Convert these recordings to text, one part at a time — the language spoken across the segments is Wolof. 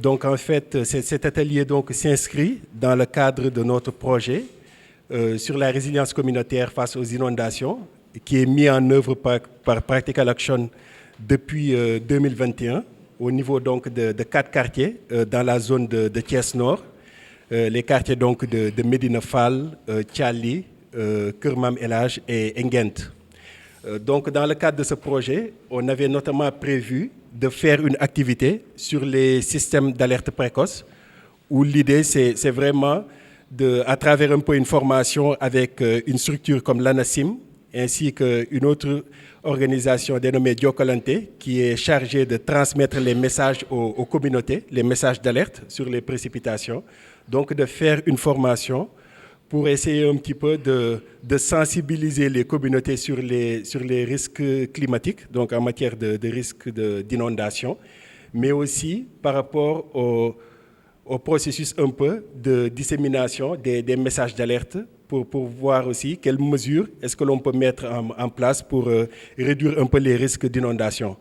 Donc en fait, cet atelier s'inscrit dans le cadre de notre projet sur la résilience communautaire face aux inondations, qui est mis en œuvre par Practical Action depuis 2021 au niveau donc de 4 quartiers dans la zone de Thiès Nord, les quartiers donc de Médina Fall, Thiali, Keur Mam El Hadj et Nguent. Donc dans le cadre de ce projet, on avait notamment prévu de faire une activité sur les systèmes d'alerte précoce, où l'idée c'est vraiment à travers un peu une formation avec une structure comme l'ANACIM, ainsi qu'une autre organisation dénommée Diokolante, qui est chargée de transmettre les messages aux communautés, les messages d'alerte sur les précipitations. Donc de faire une formation pour essayer un petit peu de sensibiliser les communautés sur les risques climatiques, donc en matière de risque d'inondation, mais aussi par rapport au processus un peu de dissémination des messages d'alerte pour voir aussi quelles mesures est-ce que l'on peut mettre en place pour réduire un peu les risques d'inondation.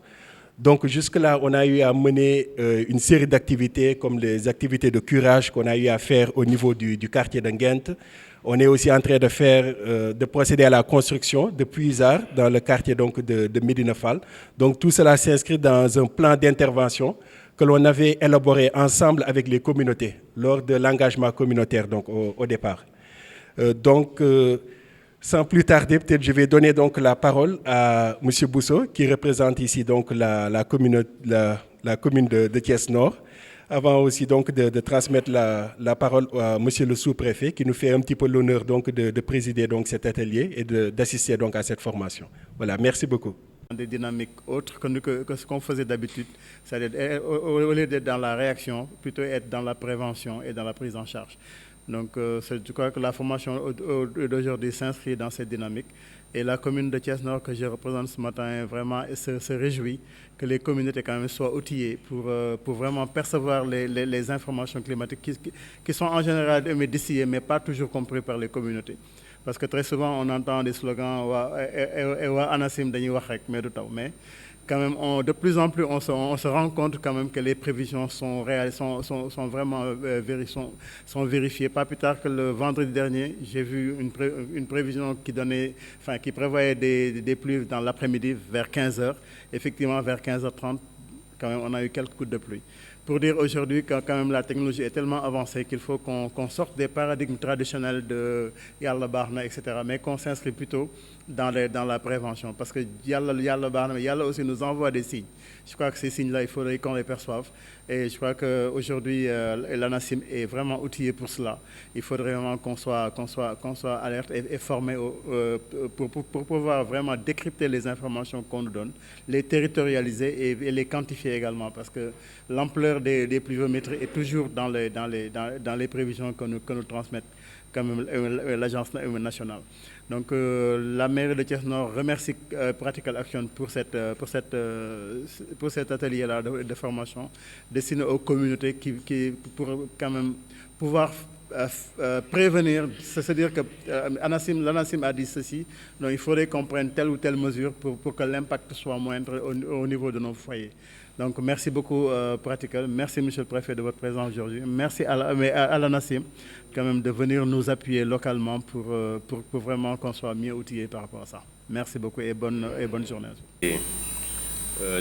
Donc jusque-là, on a eu à mener une série d'activités comme les activités de curage qu'on a eu à faire au niveau du quartier de Nguent. On est aussi en train de procéder à la construction de puisards dans le quartier donc de Médina Fall. Donc tout cela s'inscrit dans un plan d'intervention que l'on avait élaboré ensemble avec les communautés lors de l'engagement communautaire donc au départ. Sans plus tarder, peut-être je vais donner donc la parole à M. Bousso, qui représente ici donc la commune de Thiès Nord, avant aussi donc de transmettre la parole à M. le sous-préfet, qui nous fait un petit peu l'honneur donc de présider donc cet atelier et d'assister donc à cette formation. Voilà, merci beaucoup. Des dynamiques autres que ce qu'on faisait d'habitude, c'est-à-dire au lieu d'être dans la réaction, plutôt être dans la prévention et dans la prise en charge. Donc je crois que la formation d'aujourd'hui s'inscrit dans cette dynamique et la commune de Thiès Nord que je représente ce matin vraiment se réjouit que les communautés quand même soient outillées pour vraiment percevoir les informations climatiques qui sont en général distillées mais pas toujours comprises par les communautés. Parce que très souvent on entend des slogans ANACIM dañuy wax rek mais du taw, mais quand même de plus en plus on se rend compte quand même que les prévisions sont réelles, sont vraiment vérifiées. Pas plus tard que le vendredi dernier, j'ai vu une prévision qui prévoyait des pluies dans l'après-midi vers 15h. Effectivement, vers 15h30, quand même, on a eu quelques gouttes de pluie. Pour dire aujourd'hui que quand même la technologie est tellement avancée qu'il faut qu'on sorte des paradigmes traditionnels de Yalla Barna, etc., mais qu'on s'inscrit plutôt dans la prévention. Parce que Yalla Barna, Yalla aussi nous envoie des signes. Je crois que ces signes-là, il faudrait qu'on les perçoive. Et je crois qu'aujourd'hui, l'ANACIM est vraiment outillé pour cela. Il faudrait vraiment qu'on soit alerte et formé pour pouvoir vraiment décrypter les informations qu'on nous donne, les territorialiser et les quantifier également. Parce que l'ampleur des pluviométries est toujours dans les prévisions que nous transmettent quand même l'agence nationale. Donc la mairie de Thiès Nord remercie Practical Action pour cet atelier-là de formation destiné aux communautés pour quand même pouvoir prévenir, c'est-à-dire que l'ANACIM a dit ceci, donc il faudrait qu'on prenne telle ou telle mesure pour que l'impact soit moindre au niveau de nos foyers. Donc merci beaucoup Practical, merci Monsieur le Préfet de votre présence aujourd'hui, merci à l'ANACIM quand même de venir nous appuyer localement pour vraiment qu'on soit mieux outillés par rapport à ça. Merci beaucoup et bonne journée.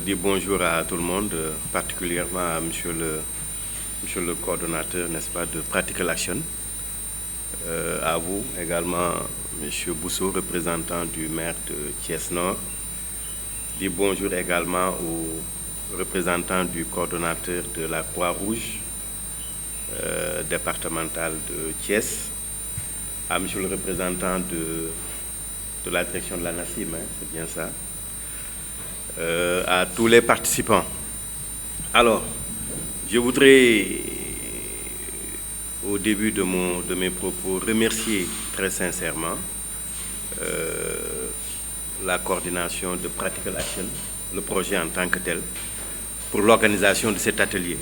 Dis bonjour à tout le monde, particulièrement à Monsieur le coordonnateur, n'est-ce pas, de Practical Action, à vous également, Monsieur Bousso, représentant du maire de Thiès Nord. Dis bonjour également aux représentants du coordonnateur de la Croix-Rouge départementale de Thiès, à Monsieur le représentant de la direction de l'ANACIM, c'est bien ça, à tous les participants. Alors, je voudrais, au début de mes propos, remercier très sincèrement la coordination de Practical Action, le projet en tant que tel, pour l'organisation de cet atelier.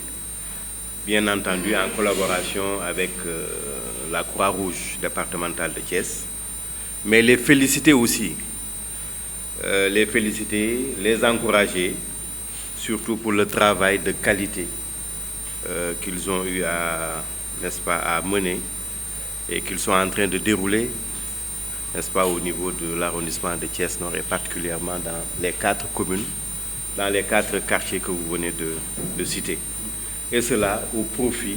Bien entendu, en collaboration avec la Croix-Rouge départementale de Thiès, mais les féliciter aussi, les encourager, surtout pour le travail de qualité qu'ils ont eu à, n'est-ce pas, à mener et qu'ils sont en train de dérouler, n'est-ce pas, au niveau de l'arrondissement de Thiès-Nord et particulièrement dans les 4 communes, dans les 4 quartiers que vous venez de citer. Et cela au profit,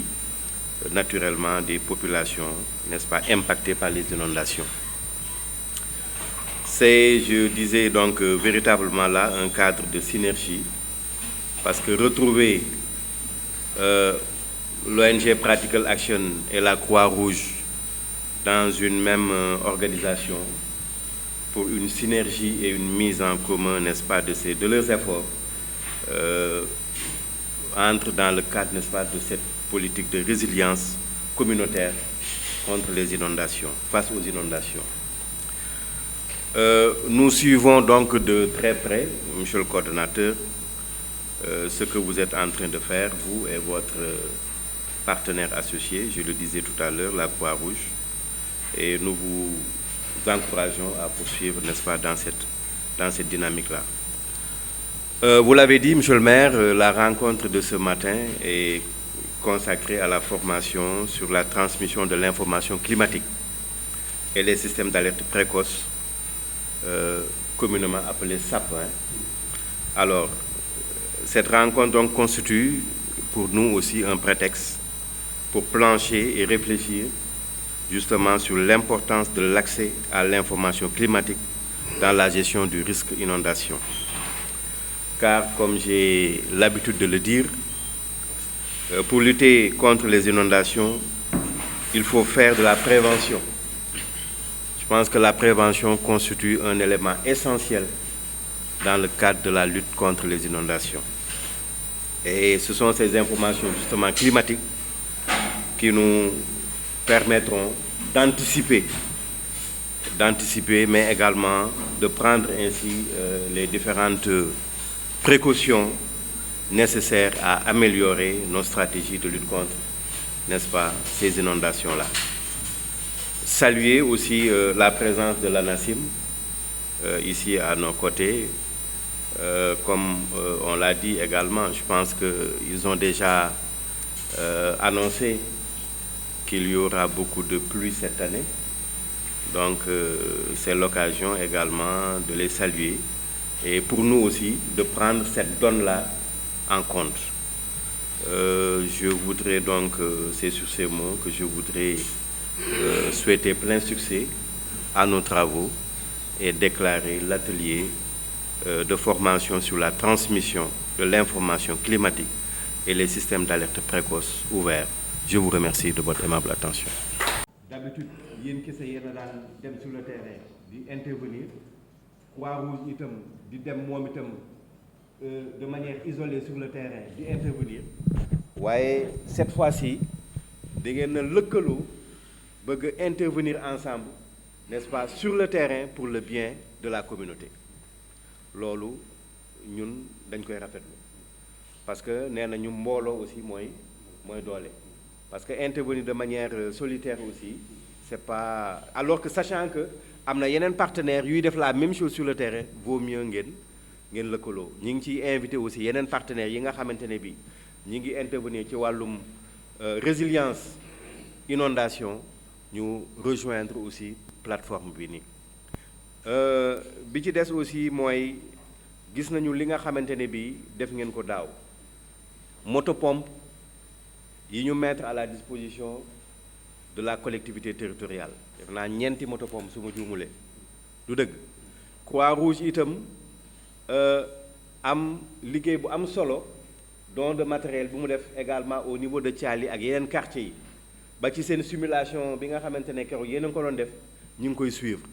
naturellement, des populations, n'est-ce pas, impactées par les inondations. C'est, je disais donc, véritablement là un cadre de synergie, parce que retrouver l'ONG Practical Action et la Croix-Rouge dans une même organisation pour une synergie et une mise en commun, n'est-ce pas, de leurs efforts, entre dans le cadre, n'est-ce pas, de cette politique de résilience communautaire contre les inondations, face aux inondations. Nous suivons donc de très près, Monsieur le coordonnateur, ce que vous êtes en train de faire, vous et votre partenaire associé, je le disais tout à l'heure, la Croix-Rouge, et nous vous encourageons à poursuivre, n'est-ce pas, dans cette dynamique-là. Vous l'avez dit, Monsieur le maire, la rencontre de ce matin est consacrée à la formation sur la transmission de l'information climatique et les systèmes d'alerte précoce, communément appelés SAP. Alors, cette rencontre donc constitue pour nous aussi un prétexte pour plancher et réfléchir justement sur l'importance de l'accès à l'information climatique dans la gestion du risque inondation. Car, comme j'ai l'habitude de le dire, pour lutter contre les inondations, il faut faire de la prévention. Je pense que la prévention constitue un élément essentiel dans le cadre de la lutte contre les inondations. Et ce sont ces informations justement climatiques qui nous permettront d'anticiper, mais également de prendre ainsi les différentes précautions nécessaires à améliorer nos stratégies de lutte contre, n'est-ce pas, ces inondations-là. Saluer aussi la présence de l'ANACIM ici à nos côtés. Comme on l'a dit également, je pense qu'ils ont déjà annoncé qu'il y aura beaucoup de pluie cette année. Donc, c'est l'occasion également de les saluer et pour nous aussi de prendre cette donne-là en compte. Je voudrais donc, c'est sur ces mots que je voudrais souhaiter plein succès à nos travaux et déclarer l'atelier de formation sur la transmission de l'information climatique et les systèmes d'alerte précoce ouverts. Je vous remercie de votre aimable attention. D'habitude, yéen kese yéen a daan dem sur le terrain di intervenir Croix-Rouge itam di dem moom itam de manière isolée sur le terrain di intervenir. waaye cette fois-ci da ngeen a lëkkaloo bëgg intervenir ensemble, n'est-ce pas, sur le terrain pour le bien de la communauté. Loolu ñun dañ koy rafetlu parce que nee na ñu mbooloo aussi mooy doole. Parce que intervenir de manière solitaire aussi, c'est pas... Alors que sachant que am na yeneen partenaires yuy def la même chose sur le terrain, vaut mieux ngeen lëkkaloo. ñi ngi ciy invité aussi yeneen partenaires yi nga xamante ne bi ñi ngi intervenir ci wàllum résilience inondation, ñu rejoindre aussi plateforme bi nii. Bi ci des aussi mooy gis nañu li nga xamante ne bi def ngeen ko daaw motopompe yi ñu mettre à la disposition de la collectivité territoriale. def naa ñeenti motopompe su ma juumulee du dëgg. Croix-Rouge itam am liggéey bu am solo don de matériel bu mu def également au niveau de Thiali ak yeneen quartiers yi ba ci seen simulation bi nga xamante ne keroog yéen a ngi ko doon def ñu ngi koy suivre.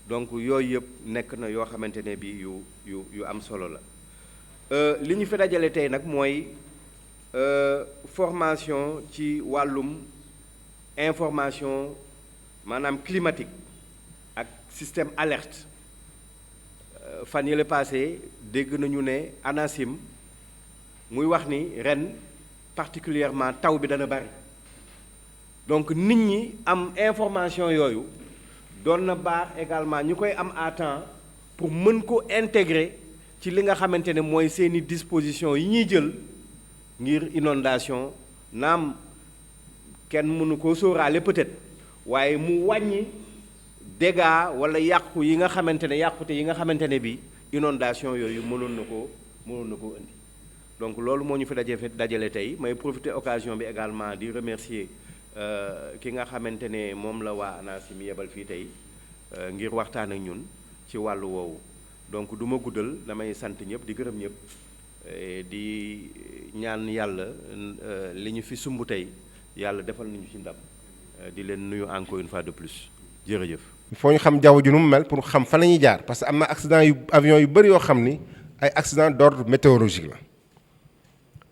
Donc yooyu yëpp nekk na yoo xamante ne bi yu am solo la. Li ñu fi dajale tey nag mooy formation ci wàllum information maanaam climatique ak système alerte. Fan yële passé dégg nañu ne ANACIM muy wax ni ren particulièrement taw bi dana bari. Donc nit ñi am information yooyu doon na baax également ñu koy am à temps pour mën ko intégrer ci li nga xamante ne mooy seeni disposition yi ñuy jël ngir inondation naam kenn mënu koo sóoraale peut-être waaye mu wàññi dégâts wala yàqu yi nga xamante ne yàqute yi nga xamante ne bi inondation yooyu mënoon na koo indi donc loolu moo ñu fi dajale tey may profiter occasion bi également di remercier ki nga xamante ne moom la waa ANACIM yebal fii tey ngir waxtaan ak ñun ci wàllu woowu donc du ma guddal damay sant ñëpp di gërëm ñëpp di ñaan yàlla li ñu fi sumb tey yàlla defal nañu ci ndam di leen nuyu encore une fois de plus jërëjëf. il faut ñu xam jaww ji nu mu mel pour xam fan la ñuy jaar parce que am na accident yu avion yu bëri yoo xam ni ay accident d'ordre météorologique la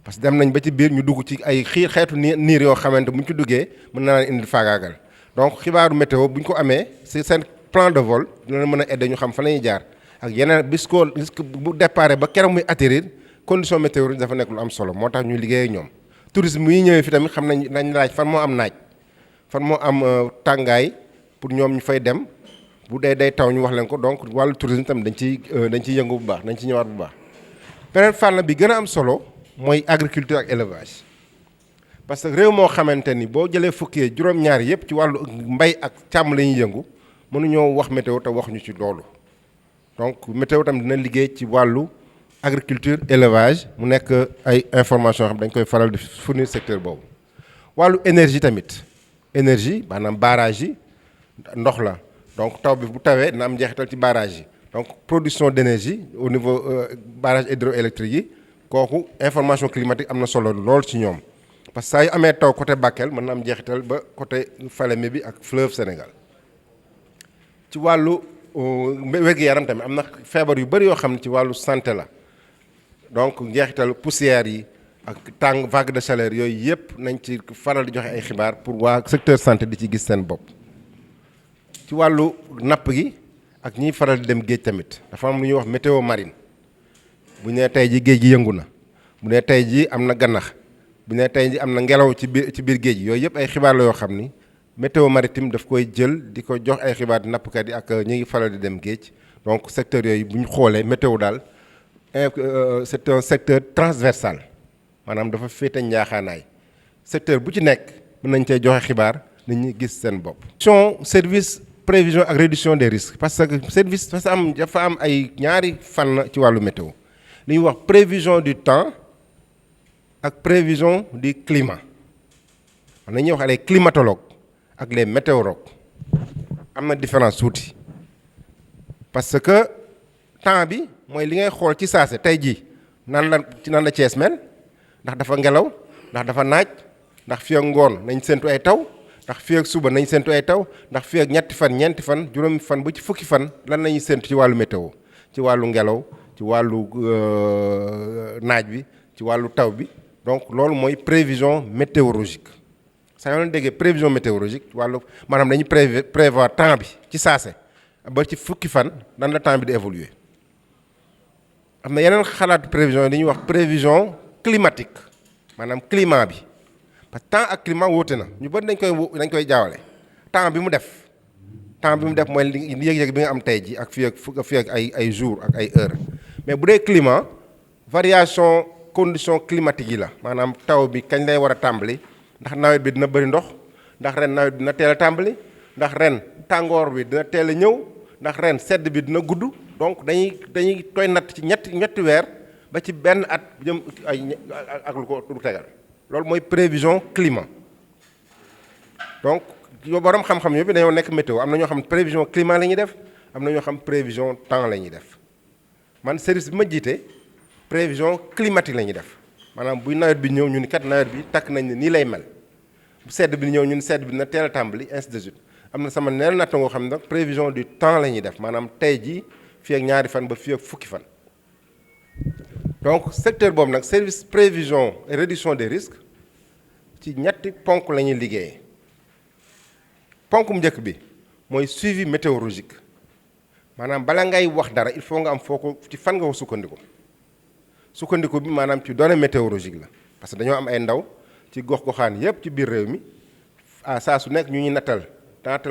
parce que dem nañ ba ci biir ñu dugg ci ay xeetu niir yoo xamante bu ñu ci duggee mën na leen indil faagaagal donc xibaaru météo bu ñu ko amee ci seen plan de vol dina leen mën a aider ñu xam fan la ñuy jaar ak yeneen bis bu déparé ba keroog muy atterrir condition météorologique dafa nekk lu am solo moo tax ñu liggéey ak ñoom. tourisme yi ñëwee fi tamit xam nañ laaj fan moo am naaj fan moo am tàngaay pour ñoom ñu fay dem bu dee day taw ñu wax leen ko donc wàllu tourisme tamit dañ ciy yëngu bu baax dañ ci ñëwaat bu baax. beneen fànn bi gën a am solo mooy agriculture ak élevage parce que réew moo xamante ni boo jëlee fukki juróom-ñaar yëpp ci wàllu mbay ak càmm la ñuy yëngu mënuñoo wax météo te waxuñu ci loolu donc météo tamit dina liggéey ci wàllu agriculture élevage mu nekk ay information xam dañ koy faral di fournir secteur boobu. wàllu énergie tamit énergie maanaam barrage yi ndox la donc taw bi bu tawee dina am njeexital ci barrage yi donc production d'énergie au niveau barrage hydroélectrique yi kooku information climatique am na solo lool ci ñoom parce que saa yu amee taw côté Bakel mën na am njeexital ba côté Falémé bi ak fleuve Sénégal. ci wàllu wér-gu-yaram tamit am na feebar yu bëri yoo xam ne ci wàllu santé la donc njeexital poussière yi ak tàng vague de chaleur yooyu yëpp nañ ci faral di joxe ay xibaar pour waa secteur santé di ci gis seen bopp. ci wàllu napp gi ak ñiy faral di dem géej tamit dafa am lu ñuy wax météo marine bu ñu nee tey ji géej gi yëngu na bu nee tey ji am na gannax bu nee tey ji am na ngelaw ci biir géej gi yooyu yëpp ay xibaar la yoo xam ni météo maritime daf koy jël di ko jox ay xibaar di nappkat yi ak ñi ngi faral di dem géej donc secteur yooyu bu ñu xoolee météo daal c'est un secteur transversal maanaam dafa féete njaaxaanaay secteur bu ci nekk mën nañ cee joxe xibaar nit ñi gis seen bopp. service prévision ak réduction des risques parce que service dafa am ay ñaari fànn ci wàllu météo li ñuy wax prévision du temps ak prévision du climat man nañuy wax les climatologues ak les météorologues am na différence tuuti parce que temps bi mooy li ngay xool ci saase tey jii nan la Thiès mel ndax dafa ngelaw ndax dafa naaj ndax fii ak ngoon nañ séntu ay taw ndax fii ak suba nañ séntu ay taw ndax fii ak ñetti fan ñeenti fan juróomi fan ba ci fukki fan lan lañuy séntu ci wàllu météo ci wàllu ngelaw ci wàllu naaj bi ci wàllu taw bi donc loolu mooy prévision météorologique saa yoo leen déggee prévision météorologique wàllu maanaam dañuy prévoir temps bi ci saase ba ci fukki fan nan la temps bi di évoluer am na yeneen xalaatu prévision yi dañuy wax prévision climatique maanaam climat bi parce que temps ak climat wóote na ñu bëri dañ koy jaawale temps bi mu def mooy yëg-yëg bi nga am tey ji ak fii ak ay jours ak ay heures mais bu dee climat variation condition climatique yi la maanaam taw bi kañ lay war a tàmbali ndax nawet bi dina bëri ndox ndax ren nawet bi dina teel a tàmbali ndax ren tàngoor bi dina teel a ñëw ndax ren sedd bi dina gudd donc dañuy koy natt ci ñetti weer ba ci benn at jëm ay ak lu ko lu tegal loolu mooy prévision climat donc borom xam-xam yëpp dañoo nekk météo am na ñoo xam prévision climat la ñuy def am na ñoo xam prévision temps la ñuy def man service bi ma jiite prévision climatique la ñuy def maanaam buy nawet bi ñëw ñu ni kat nawet bi takk nañ ne nii lay mel bu sedd bi ñëw ñu ni sedd bi dina teel a tàmbali ainsi de suite am na sama neen natt ngoo xam ne nag prévision du temps la ñuy def maanaam tey jii fii ak ñaari fan ba fii ak fukki fan donc secteur boobu nag service prévision et réduction des risques ci ñetti ponk la ñuy liggéeyee ponk mu njëkk bi mooy suivi météorologique maanaam bala ngay wax dara il faut nga am foo ko ci fan nga ko sukkandiku bi maanaam ci données météorologique la parce que dañoo am ay ndaw ci gox-goxaan yépp ci biir réew mi saa su nekk ñu ñuy nattal ñaata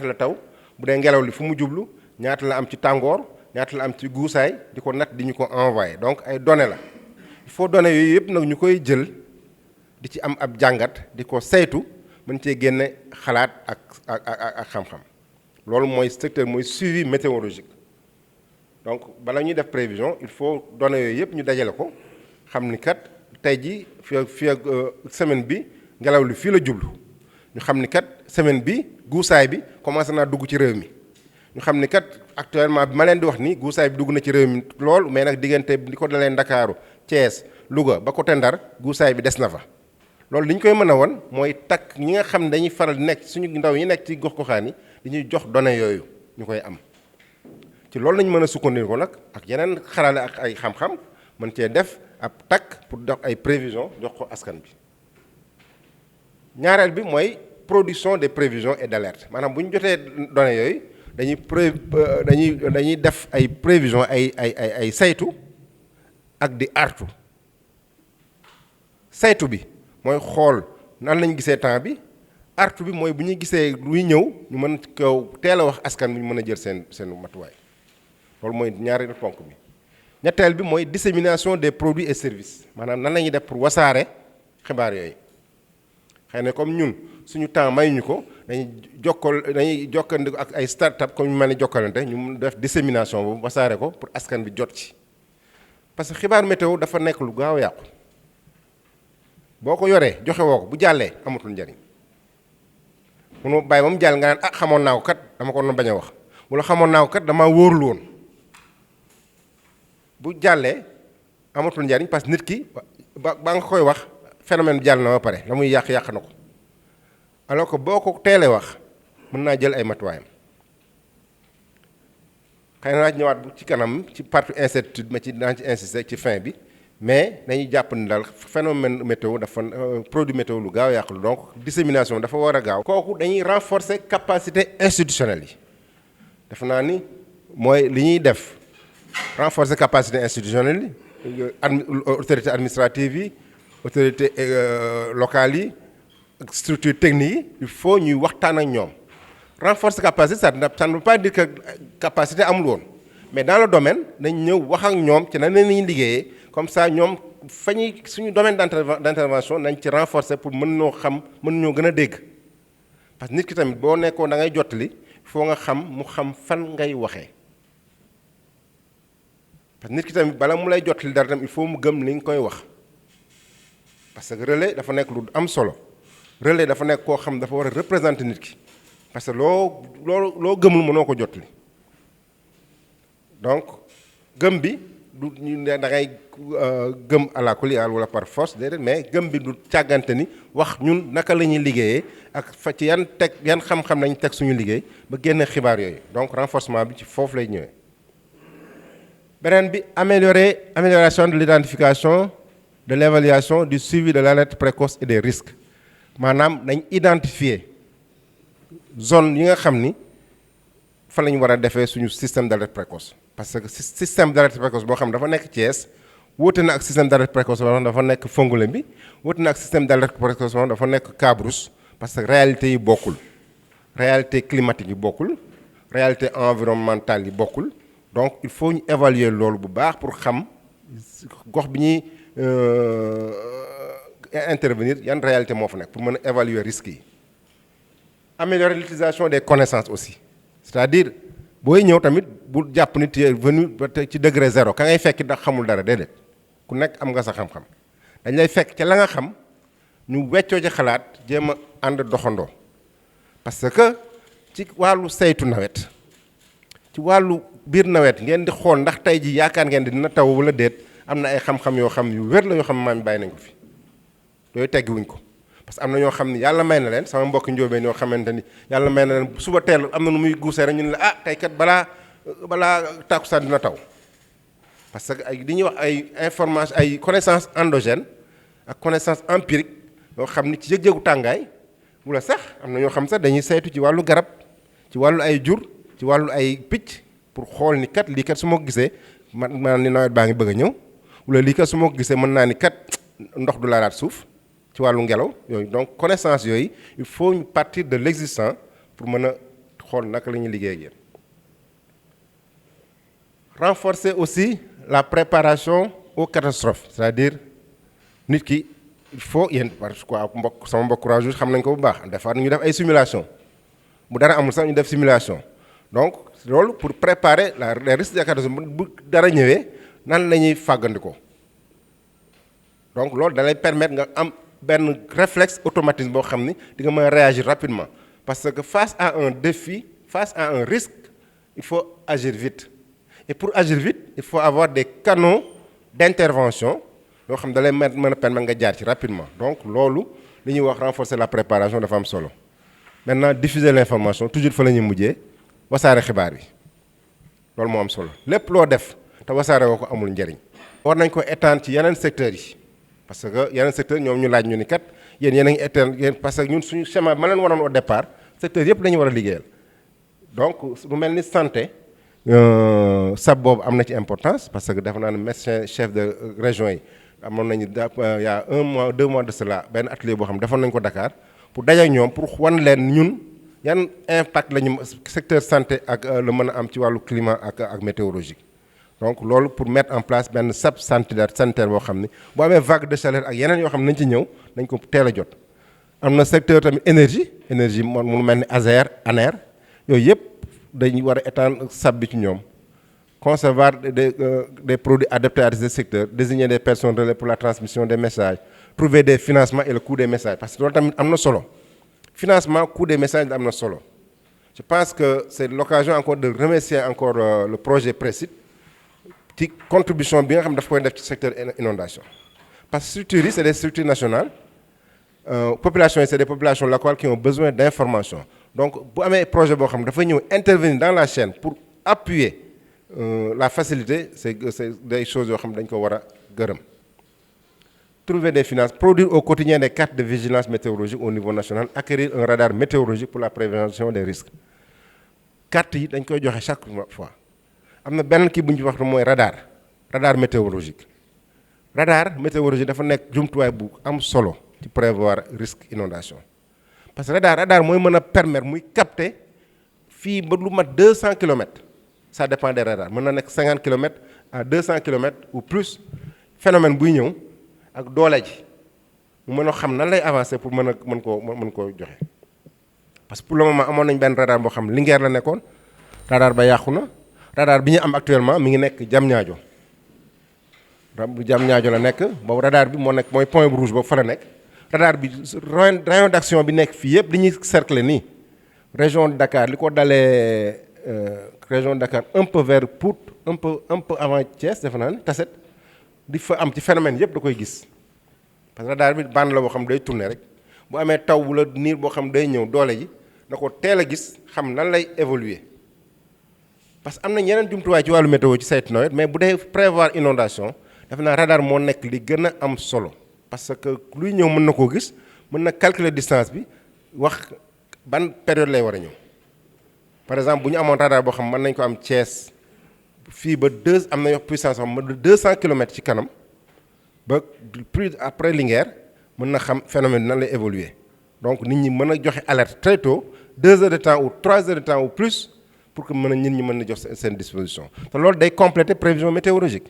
la taw bu dee ngelaw li fu mu jublu ñaata la am ci tàngoor ñaata la am ci guusaay di ko natt di ñu ko envoyé donc ay données la il il faut données yooyu yëpp nag ñu koy jël di ci am ab jàngat di ko saytu mën cee génne xalaat ak xam-xam loolu mooy secteur mooy suivi météorologique donc bala ñuy def prévision il faut données yooyu yëpp ñu dajale ko xam ni kat tey ji fii ak semaine bi ngelaw li fii la jublu ñu xam ni kat semaine bi guusaay bi commencé naa dugg ci réew mi ñu xam ni kat actuellement bi ma leen di wax ni guusaay bi dugg na ci réew mi lool mais nag diggante li ko dalee Ndakaaru Thiès Louga ba côté Ndar guusaay bi des na fa loolu li ñu koy mën a won mooy takk ñi nga xam ne dañuy faral di nekk suñu ndaw yi nekk ci gox-goxaan yi dañuy jox données yooyu ñu koy am ci loolu lañu mën a sukkandiku nag ak yeneen xarale ak ay xam-xam mën cee def ab takk pour dox ay prévision jox ko askan bi ñaareel bi mooy production des prévisions et d'alerte maanaam bu ñu jotee données yooyu dañuy def ay prévisions ay saytu ak di artu saytu bi mooy xool nan lañ gisee temps bi artu bi mooy bu ñuy gisee luy ñëw ñu mën ko teel a wax askan bi ñu mën a jël seen matuwaay loolu mooy ñaareelu ponk bi ñetteel bi mooy dissémination des produits et services maanaam nan la ñuy def pour wasaare xibaar yooyu xëy na comme ñun suñu temps mayuñu ko dañuy jokkandiko ak ay start-up comme ñu mel ni Jokalante ñu def dissémination boobu wasaare ko pour askan bi jot ci parce que xibaar météo dafa nekk lu gaaw a yàqu boo ko yoree joxe woo ko bu jàllee amatul njariñ munoo bàyyi ba mu jàll nga naan ah xamoon naa ko kat dama ko doon bañ a wax wala xamoon naa ko kat damaa wóorul woon bu jàllee amatul njariñ parce que nit ki ba nga koy wax phénomène bi jàll na ba pare la muy yàq na ko alors que boo ko teelee wax mën naa jël ay matuwaayam xëy na ñëwaat bu ci kanam ci partie incertitude ma ci daan ci insister ci fin bi mais dañuy jàpp ni daal phénomène météo dafa produit météo lu gaaw yàqu donc dissémination dafa war a gaaw. kooku dañuy renforcer capacité institutionnelle yi def naa ni mooy li ñuy def renforcer capacité institutionnelle yi autorité administrative yi autorité locale yi ak structure technique yi il faut ñuy waxtaan ak ñoom renforcer capacité ça ne veut pas dire que capacité amul woon mais dans le domaine dañ ñëw wax ak ñoom ci nan la ñuy liggéeyee. comme ça ñoom fa ñuy suñu domaine d'intervention nañ ci renforcer pour mën ñoo xam mën ñoo gën a dégg parce que nit ki tamit boo nekkoon da ngay jottali foo nga xam mu xam fan ngay waxee parce que nit ki tamit bala mu lay jottali dara tam il faut mu gëm li nga koy wax parce que relais dafa nekk lu am solo relais dafa nekk koo xam dafa war a représenter nit ki parce que loo gëmul mënoo ko jottali donc gëm bi du ñu da ngay gëm à la kulial wala par force déedéet mais gëm bi du càggante ni wax ñun naka la ñuy liggéeyee ak fa ci yan xam-xam lañ teg suñu liggéey ba génne xibaar yooyu donc renforcement bi ci foofu lay ñëwee. beneen bi amélioration de l'identification de l'évaluation du suivi de l'alerte précoce et des risques maanaam dañ identifier zone yi nga xam ni fa la ñu war a defee suñu système d'alerte précoce. parce que système d'alerte précoce boo xam dafa nekk Thiès wóote na ak système d'alerte précoce boo xam dafa nekk Fongolembi wóote na ak système d'alerte précoce boo xam dafa nekk Cabrousse parce que réalité yi bokkul réalité climatique yi bokkul réalité environnementale yi bokkul donc il faut ñu évaluer loolu bu baax pour xam gox bi ñuy intervenir yan réalité moo fa nekk pour mën a évaluer risques yi. améliorer l'utilisation des connaissances aussi c'est-à-dire booy ñëw tamit bu jàpp ni tu es venu ci degré zéro ka ngay fekk ndax xamul dara déedéet ku nekk am nga sa xam-xam dañ lay fekk ca la nga xam ñu weccoo ci xalaat jéem a ànd doxandoo parce que ci wàllu saytu nawet ci wàllu biir nawet ngeen di xool ndax tey ji yaakaar ngeen di dina taw wala déet am na ay xam-xam yoo xam yu wér la yoo xam maam bàyyi nañ ko fi yooyu teggiwuñ ko parce que am na ñoo xam ni yàlla may na leen sama mbokki njóobeen yoo xamante ni yàlla may na leen suba teel am na nu muy guusee rek ñu ne la ah tey kat balaa tàkkusaan dina taw parce que ay li ñuy wax ay information ay connaissance endogène ak connaissance empirique yoo xam ni ci yëg-yëgu tàngaay wala sax am na ñoo xam sax dañuy saytu ci wàllu garab ci wàllu ay jur ci wàllu ay picc pour xool ni kat lii kat su ma ko gisee man ni nawet baa ngi bëgg a ñëw wala lii kat su ma ko gisee mën naa ni kat ndox du laalaat suuf ci wàllu ngelaw yooyu donc connaissance yooyu il faut ñu partir de l'existant pour mën a xool naka la ñuy liggéey ak yéen renforcer aussi la préparation aux catastrophes c'est-à-dire nit ki il faut yéen parce que sama mbokk courageux xam nañ ko bu baax des fois ñu def ay simulation bu dara amul sax ñu def simulation donc loolu pour préparer les risques de catastrophe bu dara ñëwee nan la ñuy fàggandikoo donc loolu da lay permettre nga am benn réflexe automatisme boo xam ni di nga mën a réagir rapidement parce que face à un défi face à un risque il faut agir vite et pour agir vite il faut avoir des canaux d'intervention yoo xam da lay mën a permettre nga jaar ci rapidement donc loolu li ñuy wax renforcer la préparation dafa am solo maintenant diffuser l'information toujours fa la ñuy mujjee wasaare xibaar yi loolu moo am solo lépp loo def te wasaare woo ko amul njëriñ. war nañ ko étendre ci yeneen secteurs yi parce que yeneen secteurs ñoom ñu laaj ñu ni kat yéen a ngi étendre yéen parce que ñun suñu schéma ma leen waroon au départ secteurs yëpp la ñu war a liggéeyal donc lu mel ni santé sab boobu am na ci importance parce que dafa naa ne médecin chef de région yi amoon nañu il y a 1 mois 2 mois de cela benn atelier boo xam defoon nañu ko Dakar pour daje ak ñoom pour wan leen ñun yan impact la ñu secteur santé ak la mën a am ci wàllu climat ak météorologique donc loolu pour mettre en place benn SAP sanitaire boo xam ni boo amee vague de chaleur ak yeneen yoo xam ne nañ ci ñëw nañ ko teel a jot. am na secteur tamit énergie mu mel ni ANER yooyu yëpp dañuy war a étendre SAP bi ci ñoom concevoir des produits adaptés à ce secteur désigner des personnes relais pour la transmission des messages trouver des financements et le coût des messages parce que loolu tamit am na solo financement coût des messages am na solo je pense que c'est l'occasion encore de remercier encore le projet Précite ci contribution bi nga xam ne dafa koy def ci secteur inondation parce que structures yi c'est des structures nationales populations yi c'est des populations locales qui ont besoin d'information donc bu amee projet boo xam ne dafa ñëw intervenir dans la chaîne pour appuyer la facilité c'est des choses yoo xam ne dañ ko war a gërëm trouver des finances produire au quotidien des cartes de vigilance météorologique au niveau national acquérir un radar météorologique pour la prévention des risques carte yi dañ koy joxe chaque fois am na benn kii bu ñu wax mooy radar météorologique dafa nekk jumtuwaay bu am solo ci prévoir risque inondation parce que radar mooy mën a permettre muy capter fii ba lu mat 200 kilomètres ça dépend des radars mën na nekk 50 kilomètres à 200 kilomètres ou plus phénomène buy ñëw ak doole ji mu mën a xam nan lay avancer pour mën koo joxe parce que pour le moment amoon nañ benn radar boo xam Linguère la nekkoon radar ba yàqu na radar bi ñu am actuellement mi ngi nekk Diamniadio la nekk boobu radar bi moo nekk mooy point rouge boobu fa la nekk radar bi rayon d'action bi nekk fii yëpp li ñuy cercler nii région de Dakar li ko dalee région de Dakar un peu vers Pout un peu avant Thiès defe naa ne Tasset di fa am ci phénomène yëpp da koy gis parce que radar bi bande la boo xam day tourner rek bu amee taw wala niir boo xam day ñëw doole ji da ko teel a gis xam nan lay évoluer parce que am na ñeneen jumtuwaay ci wàllu météo ci saytu nawet mais bu dee prévoir inondation defe naa radar moo nekk li gën a am solo parce que luy ñëw mën na koo gis mën na calculer distance bi wax ban période lay war a ñëw par exemple bu ñu amoon radar boo xam mën nañ ko am Thiès fii ba am na puissance xam ba 200 kilomètres ci kanam ba plus après Linguère mën na xam phénomène nan lay évoluer donc nit ñi mën a joxe alerte très tôt 2 heures de temps ou 3 heures de temps ou plus pour que nit ñi mën na jox seen disposition te loolu day compléter prévision météorologique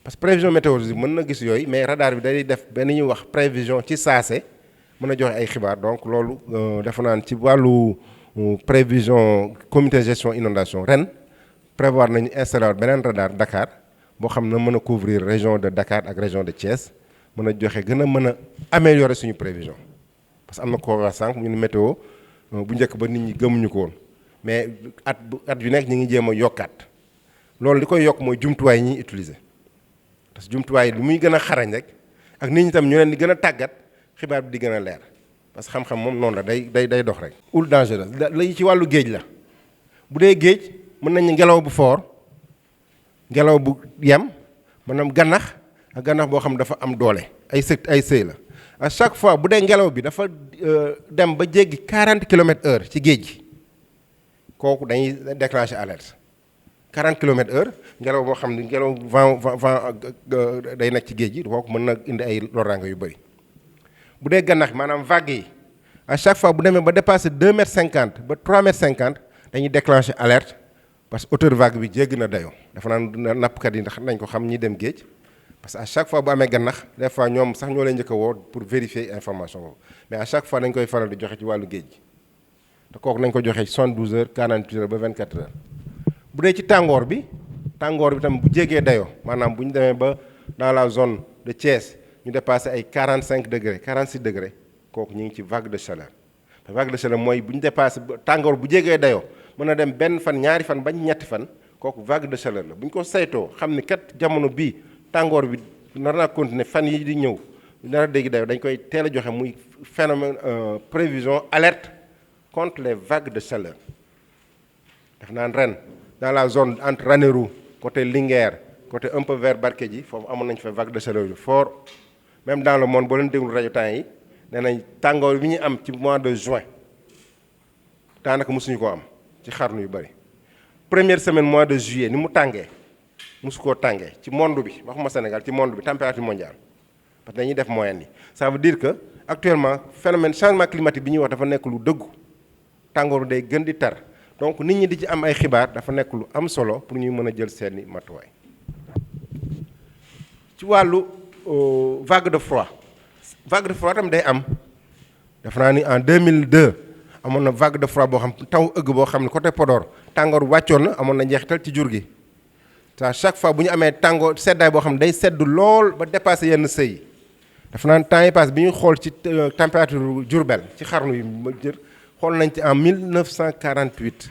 parce que prévision météorologique mën na gis yooyu mais radar bi day def benn ñuy wax prévision ci saase mën a joxe ay xibaar donc loolu defe naan ci wàllu prévision comité de gestion inondation ren prévoir nañu installer beneen radar Dakar boo xam ne mën a couvrir région de Dakar ak région de Thiès mën a joxe gën a mën a améliorer suñu prévision parce que am na ko wax sànq ñu ne météo bu njëkk ba nit ñi gëmuñu ko woon mais at yu nekk ñi ngi jéem a yokkaat loolu li koy yokk mooy jumtuwaay yi ñuy utiliser parce que jumtuwaay yi lu muy gën a xarañ rek ak nit ñi tam ñu leen di gën a tàggat xibaar bi di gën a leer parce que xam-xam moom noonu la day dox rek. Houle dangereuse la ci wàllu géej la bu dee géej mën nañu ngelaw bu fort ngelaw bu yem maanaam gannax ak gannax boo xam dafa am doole ay sëy la à chaque fois bu dee ngelaw bi dafa dem ba jéggi 40 kilomètres/heure ci géej gi kooku dañuy déclencher alerte 40 kilomètres/heure ngelaw boo xam ne ngelaw vent day nekk ci géej gi kooku mën na indi ay loraange yu bëri. bu dee gannax maanaam vague yi à chaque fois bu demee ba dépasser 2 mètres 50 ba 3 mètres 50 dañuy déclencher alerte parce que hauteur vague bi jéggi na dayoo dafa naan nappkat yi ndax nañ ko xam ñi dem géej parce que à chaque fois bu amee gannax des fois ñoom sax ñoo lay njëkk a woo pour vérifier information boobu mais à chaque fois dañ koy faral di joxe ci wàllu géej gi te kooku nañ ko joxe 72 heures 48 heures ba 24 heures bu dee ci tàngoor bi tam bu jégee dayoo maanaam bu ñu demee ba dans la zone de Thiès ñu dépassé ay 45 degrés 46 degrés kooku ñu ngi ci vague de chaleur te vague de chaleur mooy bu ñu dépassé tàngoor bu jégee dayoo mën na dem benn fan ñaari fan bañ ñetti fan kooku vague de chaleur la bu ñu ko saytoo xam ni kat jamono bii tàngoor bi nar naa continuer fan yi di ñëw nar a dégg dayoo dañ koy teel a joxe muy phénomène prévision alerte contre les vagues de chaleur def naan ren dans la zone entre Ranérou côté Linguère côté un peu vers Barkédji foofu amoon nañu fa vague de chaleur yu fort même dans le monde boo leen déglu rajo temps yi nee nañ tàngoor bi ñu am ci mois de juin daanaka mosuñu koo am ci xarnu yu bëri première semaine mois de juillet ni mu tàngee mosu koo tàngee ci monde bi waxuma Sénégal ci monde bi température mondiale parce que dañuy def moyenne yi ça veut dire que actuellement phénomène changement climatique bi ñuy wax dafa nekk lu dëggu tàngoor day gën di tar donc nit ñi di ci am ay xibaar dafa nekk lu am solo pour ñuy mën a jël seeni matuwaay ci wàllu vague de froid tam day am def naa ni en 2002 amoon na vague de froid boo xam taw ëgg boo xam ne côté Podor tàngoor wàccoon na amoon na njeexital ci jur gi te chaque fois bu ñu amee tàngoor seddaay boo xam ne day sedd lool ba dépassé yenn sëy yi daf naan temps yi passe bi ñu xool ci température Diourbel ci xarnu yi ma jër xool nañ ci en 1948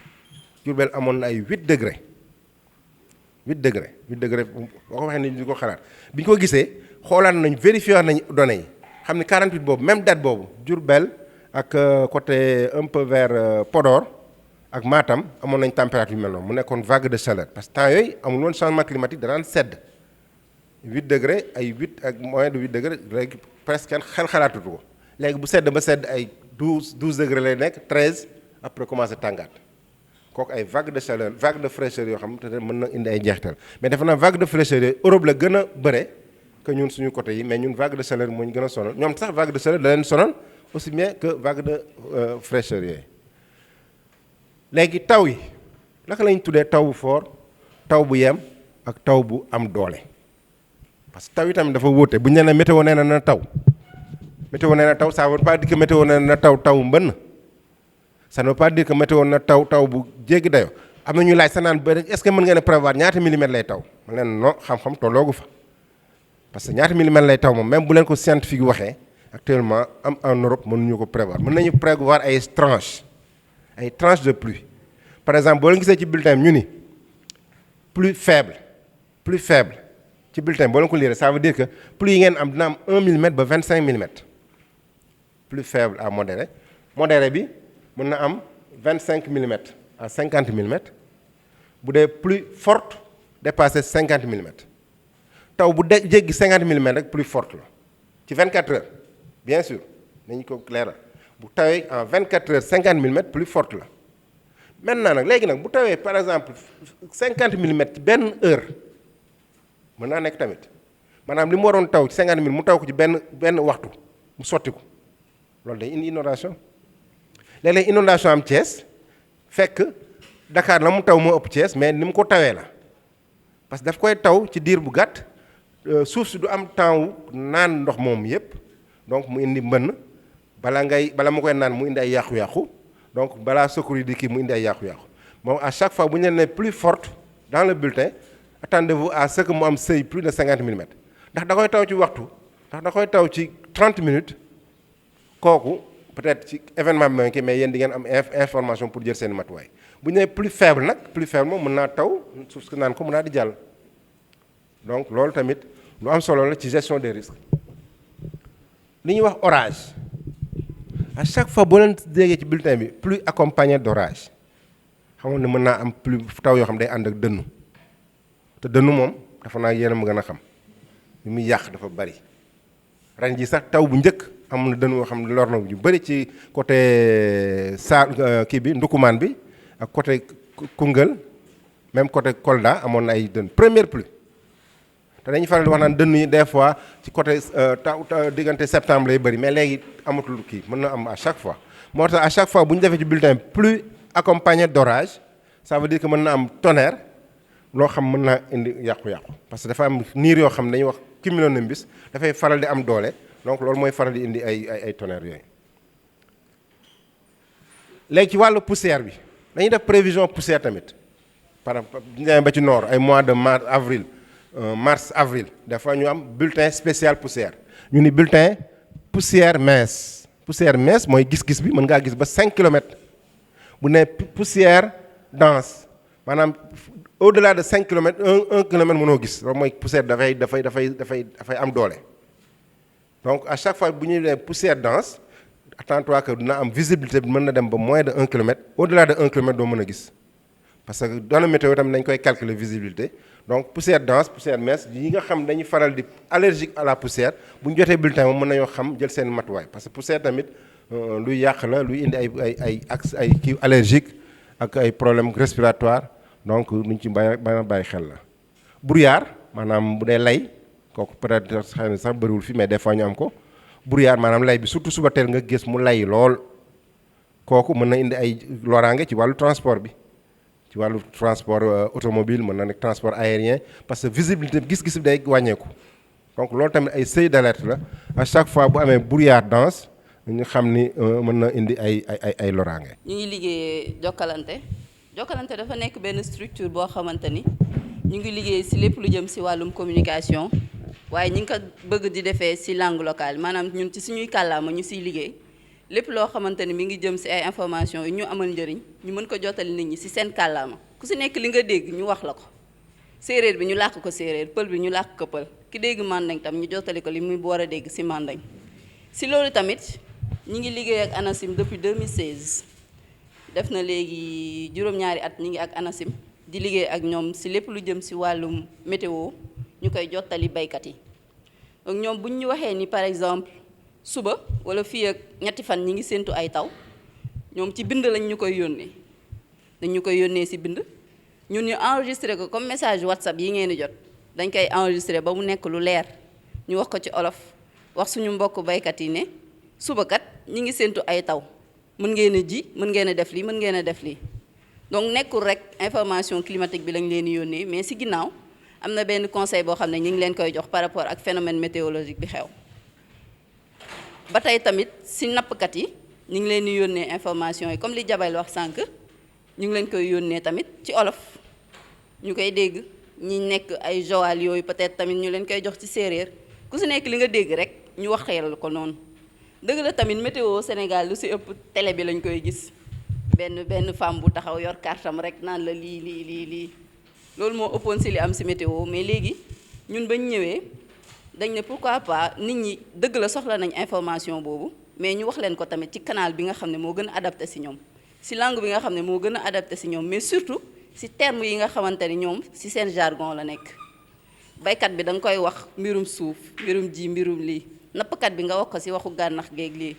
Diourbel amoon na ay 8 degré boo ko waxee ni di ko xalaat bi ñu ko gisee xoolaat nañ vérifier nañ données yi xam ne 48 boobu même date boobu Diourbel ak côté un peu vers Podor ak Matam amoon nañ température yu mel noonu mu nekkoon vague de chaleur parce que temps yooyu amul woon changement climatique danaan sedd 8 degré ay 8 ak moins de 8 degré léegi presque kenn xel xalaatutu ko léegi bu sedd ba sedd ay 12 degré lay nekk 13 après commencé tàngaat kooku ay vague de chaleur vague de fraîcheur yoo xam te mën na indi ay jeexital mais dafa naa vague de fraîcheur yooyu Europe la gën a bëre que ñun suñu côté yi mais ñun vague de chaleur moo ñu gën a sonal ñoom sax vague de chaleur da leen sonal aussi bien que vague de fraîcheur yooyu léegi taw yi naka lañ tuddee taw bu fort taw bu yem ak taw bu am doole parce que taw yi tamit dafa wóote bu ñu nee météo nee na taw météo nee na taw ça veut pas dire que météo nee na taw mbënn ça ne veut pas dire que météo na taw bu jéggi dayo am na ñu laaj sa naan ba est-ce que mën nga ne prévoir ñaata millimètres lay taw ma leen non xam-xam tolloogu fa parce que ñaata millimètres lay taw moom même bu leen ko scientifique waxee actuellement am en Europe mënuñu ko prévoir mën nañu prévoir ay tranches de pluie par exemple boo leen gisee ci bulletin ñu ni plus faible ci bulletin boo leen ko lire ça veut dire que pluie yi ngeen am dina am 1 millimètre ba 25 millimètres plus faible à modéré bi mën na am 25 millimètres à 50 millimètres bu dee plus forte dépassé 50 millimètres taw bu jéggi 50 millimètres rek plus forte la ci 24 heures bien sûr nañu ko leeral bu tawee en 24 heures 50 millimètres plus forte la maintenant nag léegi nag bu tawee par exemple 50 millimètres ci benn heure mën naa nekk tamit maanaam li mu waroon taw ci 50 millimètres mu taw ko ci benn waxtu mu sotti ko loolu day indi inondation léeg-léeg inondation am Thiès fekk Dakar la mu taw moo ëpp Thiès mais ni mu ko tawee la parce que daf koy taw ci diir bu gàtt suuf si du am temps wu naan ndox moom yépp donc mu indi mbënn bala mu koy naan mu indi ay yàqu-yàqu donc balaa secours yi di kii mu indi ay yàqu-yàqu moom à chaque fois bu ñu leen ne plus forte dans le bulletin attendez-vous à ce que mu am seuil plus de 50 millimètres ndax da koy taw ci waxtu ndax da koy taw ci 30 minutes kooku peut-être ci événement bi ma kii mais yéen di ngeen am information pour jël seen matuwaay bu ñu nee plus faible moom mën naa taw suuf si naan ko mën naa di jàll donc loolu tamit lu am solo la ci gestion des risques li ñuy wax orage à chaque fois boo leen déggee ci bulletin bi pluie accompagnée d'orage xamoon ne mën naa am pluie taw yoo xam day ànd ak dënnu te dënnu moom dafa naa yéen a ma gën a xam li muy yàq dafa bari ren ji sax taw bu njëkk am na dënnu yoo xam ne lor na ñu bari ci côté kii bi Ndukumaan bi ak côté Koungheul même côté Kolda amoon na ay dënn première pluie te dañuy faral di wax naan dënn yi des fois ci côté diggante septembre lay bëri mais léegi amatul kii mën na am à chaque fois moo tax à chaque fois bu ñu defee ci bulletin pluie accompagnée d'orage ça veut dire que mën na am tonnerre loo xam mën naa indi yàqu-yàqu parce que dafa am niir yoo xam ne dañuy wax cumulonimbus dafay faral di am doole donc loolu mooy faral di indi ay tonnerres yooyu. léegi ci wàllu poussière bi dañuy def prévision poussière tamit par exemple bu ñu demee ba ci nord ay mois de mars avril des fois ñu am bulletin spécial poussière ñu ni bulletin poussière mince mooy gis-gis bi mën ngaa gis ba 5 kilomètres bu ne poussière dense maanaam au-delà de 5 kilomètres 1 kilomètre mënoo gis loolu mooy poussière dafay am doole donc à chaque fois bu ñuy nee poussière dense attends-toi que dina am visibilité bi mën na dem ba moins de 1 kilomètre au-delà de 1 kilomètre doo mën a gis parce que dans la météo tamit dañ koy calculer visibilité donc poussière dense poussière mince yi nga xam dañuy faral di allergique à la poussière bu ñu jotee bulletin moom mën nañoo xam jël seen matuwaay parce que poussière tamit luy yàq la luy indi ay kii allergique ak ay problèmes respiratoires donc nuñ ci bàyyi xel la. brouillard maanaam bu dee lay kooku peut-être xëy na sax bëriwul fi mais des fois ñu am ko brouillard maanaam lay bi surtout suba teel nga gis mu lay lool kooku mën na indi ay loraange ci wàllu transport bi. ci wàllu transport automobile mën na nekk transport aérien parce que visibilité gis-gis bi day wàññeeku donc loolu tamit ay seuil d'alerte la à chaque fois bu amee brouillard dense ñu xam ni mën na indi ay loraange. ñu ngi liggéeyee Jokalante dafa nekk benn structure boo xamante ni ñu ngi liggéey ci lépp lu jëm ci wàllum communication waaye ñi ngi ko bëgg di defee ci langue locale maanaam ñun ci suñuy kàllaama ñu ciy liggéey. lépp loo xamante ni mi ngi jëm ci ay information yu ñu amal njëriñ ñu mën ko jottali nit ñi ci seen kàllaama ku ci nekk li nga dégg ñu wax la ko séeréer bi ñu làkk ko séeréer pël bi ñu làkk ko pël ki dégg mandeng tam ñu jottali ko li muy war a dégg ci mandeng ci loolu tamit ñi ngi liggéey ak ANACIM depuis 2016 def na léegi juróom-ñaari at ñi ngi ak ANACIM di liggéey ak ñoom ci lépp lu jëm ci wàllum météo ñu koy jottali baykat yi donc ñoom buñ ñu waxee ni par exemple suba wala fii ak ñetti fan ñi ngi séentu ay taw ñoom ci bind lañ ñu koy yónnee dañ ñu koy yónnee ci bind ñun ñu enregistré ko comme message WhatsApp yi ngeen di jot dañ koy enregistré ba mu nekk lu leer ñu wax ko ci olof wax suñu mbokk baykat yi ne suba kat ñi ngi séentu ay taw mën ngeen a ji mën ngeen a def lii mën ngeen a def lii donc nekkul rek information climatique bi lañ leen di yónnee mais ci ginnaaw am na benn conseil boo xam ne ñu ngi leen koy jox par rapport ak phénomène météorologique bi xew. ba tey tamit ci nappkat yi ñu ngi leen di yónnee information yi comme li Jabal wax sànq ñu ngi leen koy yónnee tamit ci olof ñu koy dégg ñi nekk ay Joal yooyu peut-être tamit ñu leen koy jox ci séeréer ku ci nekk li nga dégg rek ñu waxeel ko noonu dëgg la tamit météo Sénégal lu ci ëpp télé bi lañ koy gis benn femme bu taxaw yor kartam rek naan la lii loolu moo ëppoon ci li am ci météo mais léegi ñun bañ ñëwee dañ ne pourquoi pas nit ñi dëgg la soxla nañ information boobu mais ñu wax leen ko tamit ci canal bi nga xam ne moo gën a adapté ci ñoom ci langue bi nga xam ne moo gën a adapté ci ñoom mais surtout ci terme yi nga xamante ni ñoom ci seen jargon la nekk baykat bi da nga koy wax mbirum suuf mbirum ji mbirum lii nappkat bi nga wax ko ci waxu gànnax géeg lii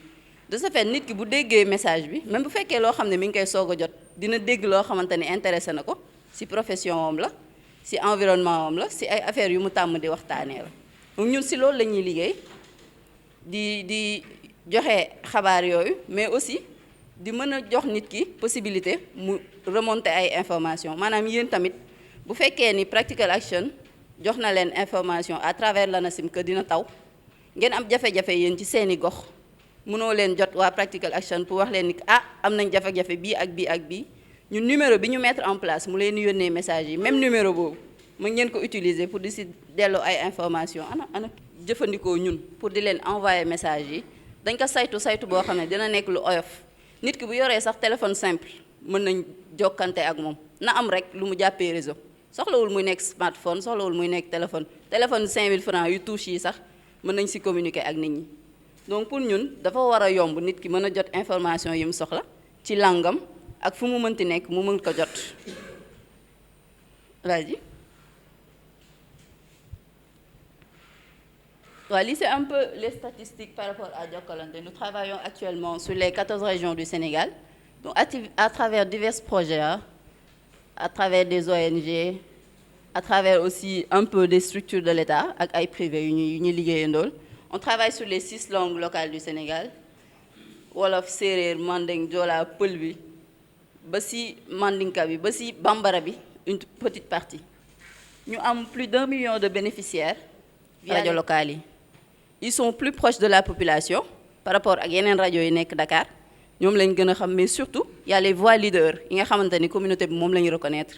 de ce fait nit ki bu déggee message bi même bu fekkee loo xam ne mi ngi koy soog a jot dina dégg loo xamante ni intéressé na ko ci profession am la ci environnement am la ci ay affaires yu mu tàmm di waxtaanee la donc ñun ci loolu la ñuy liggéey di joxe xabaar yooyu mais aussi di mën a jox nit ki possibilité mu remonter ay information maanaam yéen tamit bu fekkee ni Practical Action jox na leen information à travers l'ANACIM que dina taw ngeen am jafe-jafe yéen ci seeni gox mënoo leen jot waa Practical Action pour wax leen ni am nañ jafe-jafe bii ak bii ak bii ñun numéro bi ñu mettre en place mu leen yónnee message yi même numéro boobu mën ngeen ko utiliser pour di si delloo ay information ana jëfandikoo ñun pour di leen envoyer message yi dañ ko saytu boo xam ne dina nekk lu oyof nit ki bu yoree sax téléphone simple mën nañ jokkante ak moom na am rek lu mu jàppee réseau soxlawul muy nekk smartphone soxlawul muy nekk téléphone 5000 francs yu touche yi sax mën nañ si communiquer ak nit ñi donc pour ñun dafa war a yomb nit ki mën a jot information yi mu soxla ci langam ak fu mu mënti nekk mu mën ko jot Raji voilà, c'est un peu les statistiques par rapport à Jokalante. Nous travaillons actuellement sur les 14 régions du Sénégal, donc à travers divers projets, à travers des ONG, à travers aussi un peu des structures de l'État, avec les privés, on travaille sur les 6 langues locales du Sénégal, Wolof, Serer, Manding, Jola, Pulbi, Bassi, Mandinkabi, Bassi, Bambarabi, une petite partie. Nous avons plus d'1 million de bénéficiaires rajo locales yi ils sont plus proches de la population par rapport ak yeneen rajo yi nekk Dakar ñoom lañ gën a xam, mais surtout y a les voix leaders yi nga xamante ni communauté bi moom la ñu reconnaître.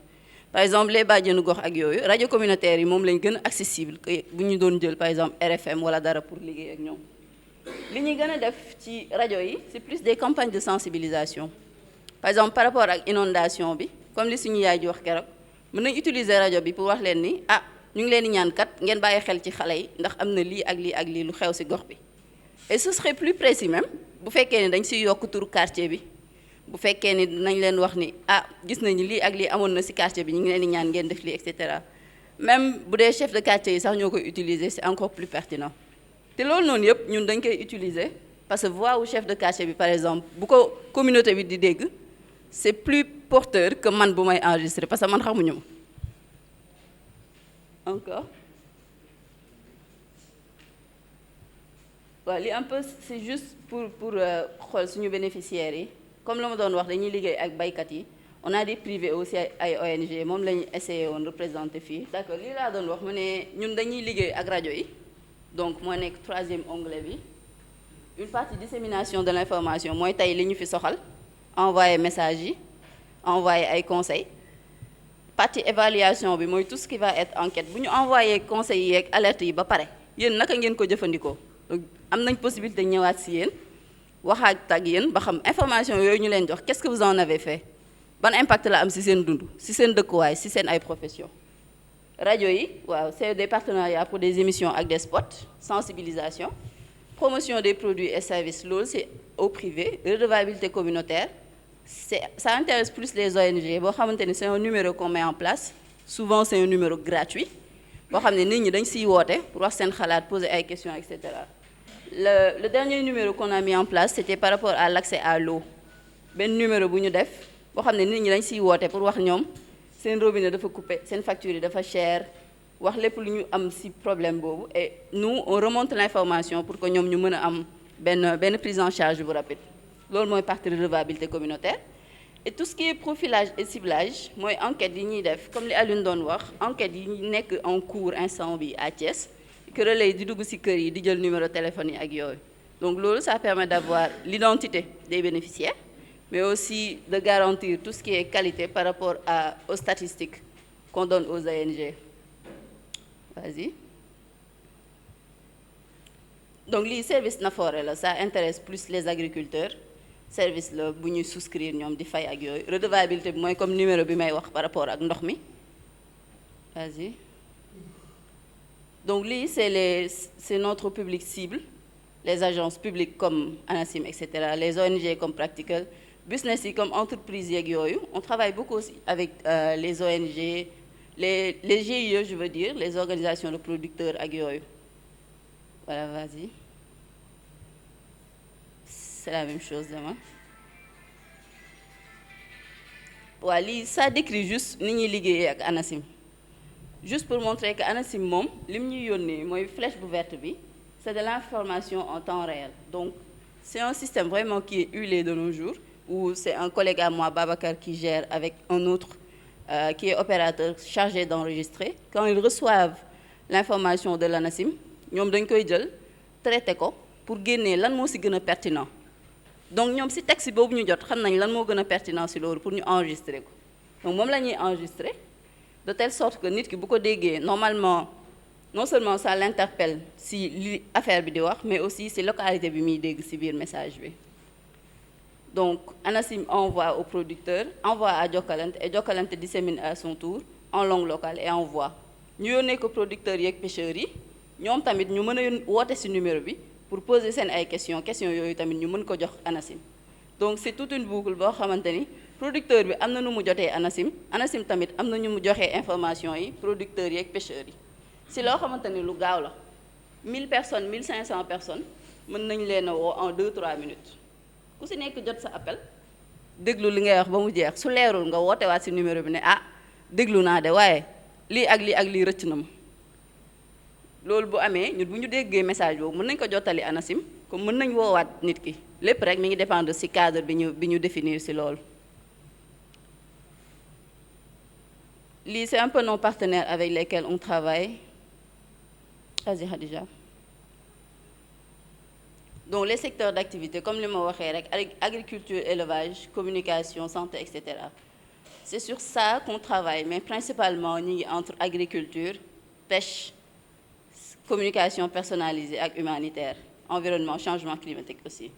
Par exemple les bàjjenu gox ak yooyu rajo communautaire yi moom lañ gën a accessible que bu ñu doon jël par exemple RFM wala dara pour liggéey ak ñoom. li ñuy gën a def ci rajo yi c'est plus des campagnes de sensibilisation. Par exemple par rapport ak inondation bi comme li suñu yaay ji wax keroog mën nañ utiliser rajo bi pour wax leen ni ñu ngi leen di ñaan kat ngeen bàyyi xel ci xale yi ndax am na lii ak lii ak lii lu xew ci gox bi. Et ce serait plus précis même bu fekkee ni dañ ci yokk turu quartier bi bu fekkee ni dinañ leen wax ni gis nañu lii ak lii amoon na ci quartier bi ñu ngi leen di ñaan ngeen def lii et cetera. Même bu dee chef de quartier yi sax ñoo koy utiliser c'est encore plus pertinent. te loolu noonu yëpp ñun dañ koy utiliser parce que voix wu chef de quartier bi par exemple bu ko communauté bi di dégg c'est plus porteur que man bu may enregistrer parce que man xamuñu ma. Encore. waaw li un peu c'est juste pour xool suñu bénéficiaires yi comme la ma doon wax dañuy liggéey ak baykat yi on a des privés aussi ay ONG moom la ñu essayé woon représenter fii. D'accord lii laa doon wax mu ne ñun dañuy liggéey ak rajo yi donc moo nekk 3e onglet bi une partie dissémination de l'information mooy tey li ñu fi soxal envoyer message yi envoyer ay conseils. Partie évaluation bi mooy tout ce qui va être enquête bu ñu envoyé conseils yi ak alerte yi ba pare yéen naka ngeen ko jëfandikoo donc am nañ possibilité ñëwaat ci yéen waxaat ak yéen ba xam information yooyu ñu leen jox qu'est-ce que vous en avez fait ban impact la am ci seen dund ci seen dëkkuwaay ci seen ay profession. rajo yi waaw c'est des partenariats pour des émissions ak des spots sensibilisation promotion des produits et services loolu c'est au privé redevabilité communautaire. Ça intéresse plus les ONG boo xamante ni c'est un numéro qu'on met en place souvent c'est un numéro gratuit boo xam ne nit ñi dañ siy woote pour wax seen xalaat poser ay questions et cetera. Le dernier numéro qu'on a mis en place c'était par rapport à l'accès à l'eau benn numéro bu ñu def boo xam ne nit ñi dañ siy woote pour wax ñoom seen robinet dafa coupé seen facture yi dafa cher wax lépp lu ñu am ci problème boobu et nous on remonte l'information pour que ñoom ñu mën a am benn prise en charge bu rapide. loolu mooy partie redevabilité communautaire et tout ce qui est profilage et ciblage mooy enquête yi ñuy def comme li Alioune doon wax enquête yi nekk en cours instant bi à Thiès que relais yi di dugg ci kër yi di jël numéro téléphone yi ak yooyu donc loolu ça permet d'avoir l'identité des bénéficiaires mais aussi de garantir tout ce qui est qualité par rapport aux statistiques qu'on donne aux ONG. Vas-y. Donc lii service Nafoore la ça intéresse plus les agriculteurs service la bu ñuy souscrire ñoom di fay ak yooyu redevabilité bi mooy comme numéro bi may wax par rapport ak ndox mi. Vas-y. Donc lii c'est notre public cible les agences publiques comme ANACIM et cetera les ONG comme Practical business yi comme entreprise yeeg yooyu on travaille beaucoup aussi avec les ONG les GIE je veux dire les organisations de producteurs ak yooyu. Voilà, vas-y. C'est la même chose demain. Voilà, ça décrit juste ni ñuy liggéeyee ak ANACIM. Juste pour montrer que ANACIM moom li mu ñuy yónnee mooy flèche bu verte bi c'est de l'information en temps réel. Donc c'est un système vraiment qui est huilé de nos jours où c'est un collègue à moi Babacar qui gère avec un autre qui est opérateur chargé d'enregistrer. Quand ils reçoivent l'information de l'ANACIM ñoom dañ koy jël traité ko pour génnee lan moo ci gën a pertinent donc ñoom ci texte boobu ñu jot xam nañ lan moo gën a pertinent ci loolu pour ñu enregistrer ko donc moom la ñuy enregistrer de telle sorte que nit ki bu ko déggee normalement non seulement ça l'interpelle ci li affaire bi di wax mais aussi ci localité bi muy dégg ci biir message bi donc ANACIM envoie au producteur envoie à Jokalante et Jokalante dissémine à son tour en langue locale et envoie ñu yónnee ko producteurs yeeg pêcheurs yi ñoom tamit ñu mën a woote ci numéro bi pour poser seen ay questions yooyu tamit ñu mën ko jox ANACIM donc c'est toute une boucle boo xamante ni producteur bi am na nu mu jotee ANACIM tamit am na ñu mu joxee information yi producteurs yi ak pêcheurs yi ci loo xamante ni lu gaaw la 1000 personnes 1500 personnes mën nañ leen a woo en 2-3 minutes ku ci nekk jot sa appel déglu li ngay wax ba mu jeex su leerul nga woote waat ci numéro bi ne déglu naa de waaye lii ak lii rëcc na ma loolu bu amee ñun bu ñu déggee message boobu mën nañ ko jottali ANACIM comme mën nañ woowaat nit ki lépp rek mi ngi dépendre ci cadre bi ñu définir ci loolu. lii c'est un peu nos partenaires avec lesquels on travaille Vas-y Khadija. Donc les secteurs d'activité comme li ma waxee rek agriculture, élevage, communication, santé, etc. C'est sur ça qu'on travaille, mais principalement ñu ngi entre agriculture, pêche, communication personnalisée ak humanitaire, environnement, changement climatique aussi.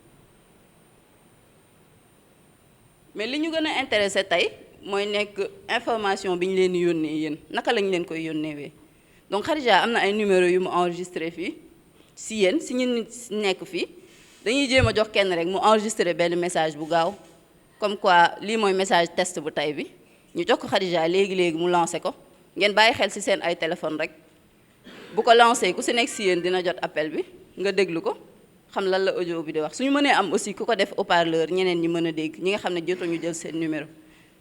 Mais li ñu gën a intéressé tey mooy nekk information bi ñu leen di yónnee yéen naka lañ leen koy yónneewee. Donc Khadija am na ay numéro yu mu enregistré fii si yéen si ñun nekk fii dañuy jéem a jox kenn rek mu enregistré benn message bu gaaw comme quoi lii mooy message test bu tey bi ñu jox ko Khadija léegi-léegi mu lancé ko ngeen bàyyi xel si seen ay téléphone rek bu ko lancé ku si nekk si yéen dina jot appel bi nga déglu ko xam lan la audio bi di wax suñu mënee am aussi ku ko def haut-parleur ñeneen ñi mën a dégg ñi nga xam ne jotuñu jël seen numéro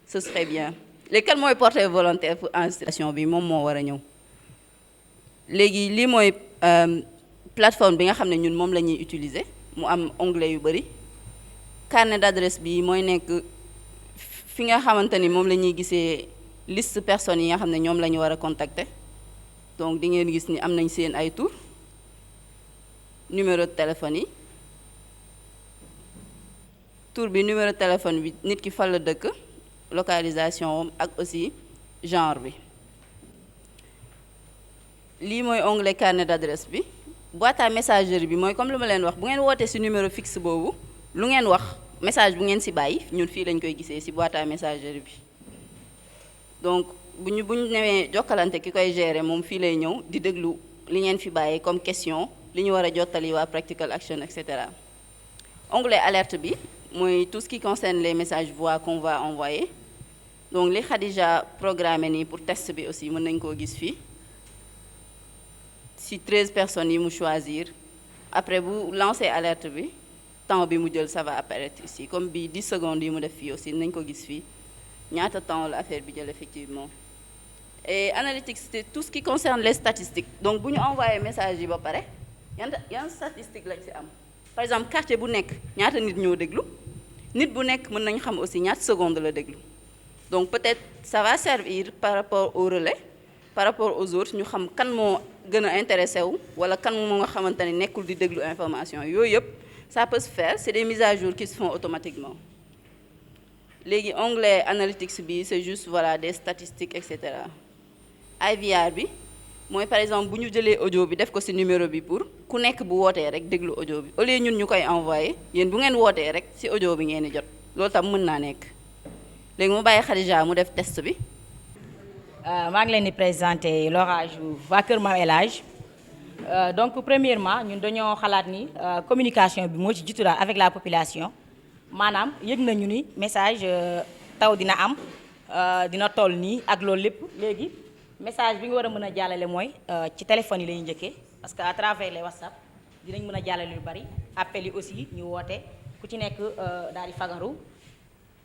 ce serait bien. léegi kan mooy porté volontaire pour enregistration bi moom moo war a ñëw léegi lii mooy plateforme bi nga xam ne ñun moom la ñuy utiliser mu am onglet yu bëri carnet d'adresse bi mooy nekk fi nga xamante ni moom la ñuy gisee liste personnes yi nga xam ne ñoom la ñu war a contacter donc di ngeen gis ni am nañ seen ay tur numéro de téléphone yi tur bi numéro de téléphone bi nit ki fan la dëkk localisation ak aussi genre bi lii mooy onglet carnet d'adresse bi boîte à messagerie bi mooy comme li ma leen wax bu ngeen wootee ci numéro fixe boobu lu ngeen wax message bu ngeen ci bàyyi ñun fii lañ koy gisee ci boîte à messagerie bi donc bu ñu newee Jokalante ki koy gérer moom fii lay ñëw di déglu li ngeen fi bàyyi comme question li ñu war a jottali waa Practical Action et cetera. onglet alerte bi mooy tout ce qui concerne les messages voix qu'on va envoyer donc li Khadija programmé nii pour test bi aussi mën nañ koo gis fii si 13 personnes yi mu choisir après bu lancer alerte bi temps bi mu jël ça va apparaître ici comme bi 10 secondes yi mu def fii aussi nañ ko gis fii ñaata temps la affaire bi jël effectivement. Et analytics c'est tout ce qui concerne les statistiques donc bu ñu envoyé message yi ba pare yan statistique lañ ci am par exemple quartier bu nekk ñaata nit ñoo déglu nit bu nekk mën nañ xam aussi ñaata seconde la déglu donc peut-être ça va servir par rapport au relais par rapport aux autres ñu xam kan moo gën a intéressé wu wala kan moo nga xamante ne nekkul di déglu information yooyu yëpp ça peut se faire c'est des mises à jour qui se font automatiquement léegi onglet analytics bi c'est juste voilà des statistiques et cetera. IVR bi mooy par exemple bu ñu jëlee audio bi def ko ci numéro bi pour ku nekk bu wootee rek déglu audio bi au lieu ñun ñu koy envoyer yéen bu ngeen wootee rek ci audio bi ngeen di jot loolu tam mën naa nekk léegi mu bàyyi Khadija mu def test bi. maa ngi leen di présenter l'orage waa Kër Maam El Hadj donc premièrement ñun dañoo xalaat ni communication bi moo ci jiitu daal avec la population maanaam yëg nañu ni message taw dina am dina toll nii ak loolu lépp léegi message bi nga war a mën a jàllale mooy ci téléphone yi la ñuy njëkkee parce que à travers les WhatsApp dinañ mën a jàllale lu bari appels yi aussi ñu woote ku ci nekk daal di fagaru.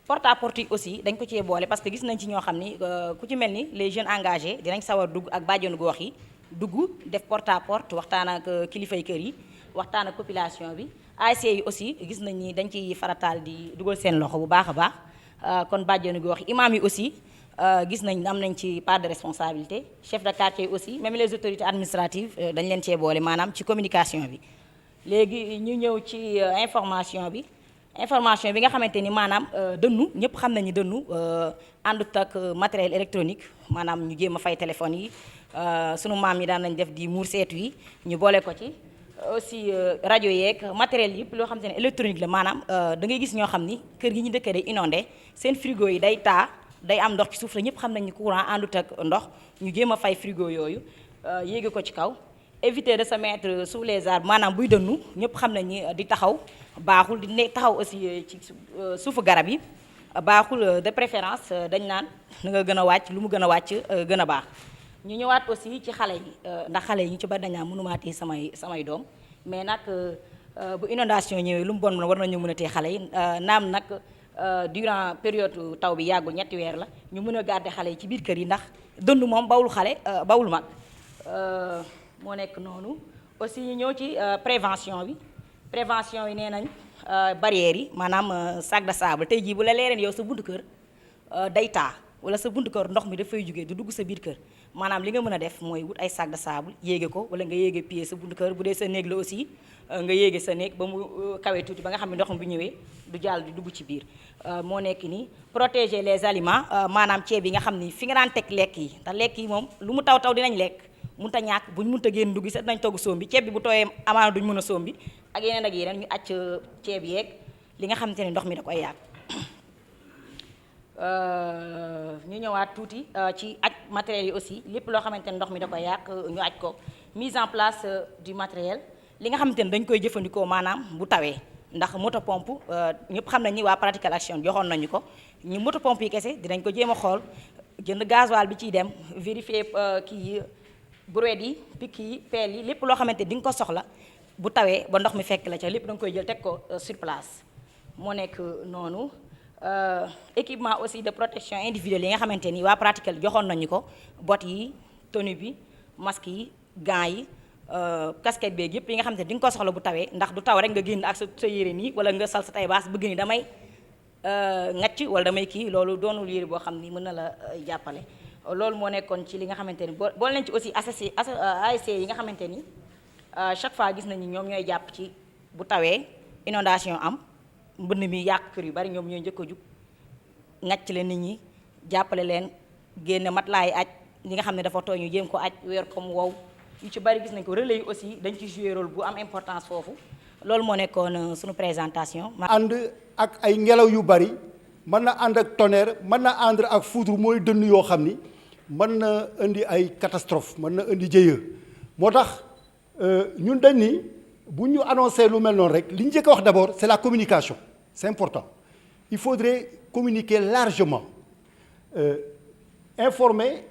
porte à porte yi aussi dañ ko cee boole parce que gis nañ ci ñoo xam ni ku ci mel ni les jeunes engagés dinañ sawar dugg ak bàjjenu gox yi dugg def porte à porte waxtaan ak kilifay kër yi waxtaan ak population bi ASC yi aussi gis nañ ni dañ ciy farataal di dugal seen loxo bu baax a baax kon bàjjenu gox yi imam yi aussi gis nañ am nañ ci part de responsabilité chef de quartier aussi même les autorités administratives dañ leen cee boole maanaam ci communication bi léegi ñu ñëw ci information bi nga xamante ni maanaam dënnu ñëpp xam nañu dënnu àndut ak matériel électronique maanaam ñu jéem a fay téléphone yi sunu maam yi daan nañ def di muur seetu yi ñu boole ko ci aussi rajo yeeg matériel yëpp loo xamante ne électronique la maanaam da ngay gis ñoo xam ni kër gi ñu dëkkee day inondé seen frigo yi day taa day am ndox ci suuf la ñëpp xam nañ ni courant àndut ak ndox ñu jéem a fay frigo yooyu yéegi ko ci kaw éviter de se mettre sous les arbres maanaam buy dënnu ñëpp xam nañ ni di taxaw baaxul di ne taxaw aussi ci suufu garab yi baaxul de préférence dañ naan na nga gën a wàcc lu mu gën a wàcc gën a baax ñu ñëwaat aussi ci xale yi ndax xale yi ñu ci bari dañ naan mënumaa téye samay doom mais nag bu inondation ñëwee lu mu bon war nañu mën a téye xale yi naam nag durant période taw bi yàggul ñetti weer la ñu mën a garder xale yi ci biir kër yi ndax dënd moom bawul xale bawul mag moo nekk noonu aussi ñu ñëw ci prévention yi nee nañ barrières yi maanaam sac de sable tey jii bu la leereen yow sa buntu kër day taa wala sa buntu kër ndox mi dafay jógee du dugg sa biir kër maanaam li nga mën a def mooy wut ay sac de sable yéege ko wala nga yéege pied sa buntu kër bu dee sa néeg la aussi nga yéege sa néeg ba mu kawee tuuti ba nga xam ne ndox mi bu ñëwee du jàll di dugg ci biir moo nekk nii protéger les aliments maanaam ceeb yi nga xam ni fi nga daan teg lekk yi ndax lekk yi moom lu mu taw taw dinañ lekk mënut a ñàkk buñ mënut a génn dugg sax dinañ togg soom bi ceeb bi bu tooyee amaana duñ mën a soom bi ak yeneen ñu acc ceeb yeeg li nga xamante ne ndox mi da koy yàq ñu ñëwaat tuuti ci aj matériels yi aussi lépp loo xamante ne ndox mi da koy yàq ñu aj ko mise en place du matériel li nga xamante ne dañ koy jëfandikoo maanaam bu tawee ndax moto pompe ñëpp xam nañ ni waa Practical Action joxoon nañu ko ñu moto pompe yi kese dinañ ko jéem a xool jënd gasoil bi ciy dem vérifier kii brouette yi pic yi pelle yi lépp loo xamante di nga ko soxla bu tawee ba ndox mi fekk la ca lépp da nga koy jël teg ko sur place moo nekk noonu équipement aussi de protection individuelle yi nga xamante ni waa Practical joxoon nañu ko bottes yi tenue bi masque yi gants yi casquette beeg yëpp yi nga xamante ni di nga ko soxla bu tawee ndax du taw rek nga génn ak sa yére nii wala nga sal sa tay baas bëgg ni damay ngacc wala damay kii loolu doonul yére boo xam ni mën na la jàppale loolu moo nekkoon ci li nga xamante ni boole nañ ci aussi ASC yi nga xamante ni chaque fois gis nañu ñoom ñooy jàpp ci bu tawee inondation am mbënn mi yàq kër yu bari ñoom ñooy njëkk a jug ngacc leen nit ñi jàppale leen génne matlaay aj li nga xam ne dafa tooy ñu jéem ko aj weer ko mu wow yu ci bari gis nañ ko relais yi aussi dañ ci jouer rôle bu am importance foofu loolu moo nekkoon suñu présentation. ànd ak ay ngelaw yu bari mën na ànd ak tonnerre mën na ànd ak foudre mooy dënn yoo xam ni mën na indi ay catastrophe mën na indi jëye moo tax ñun dañ ni bu ñu annoncé lu mel noonu rek li ñu njëkk a wax d'abord c'est la communication c'est important il faudrait communiquer largement informer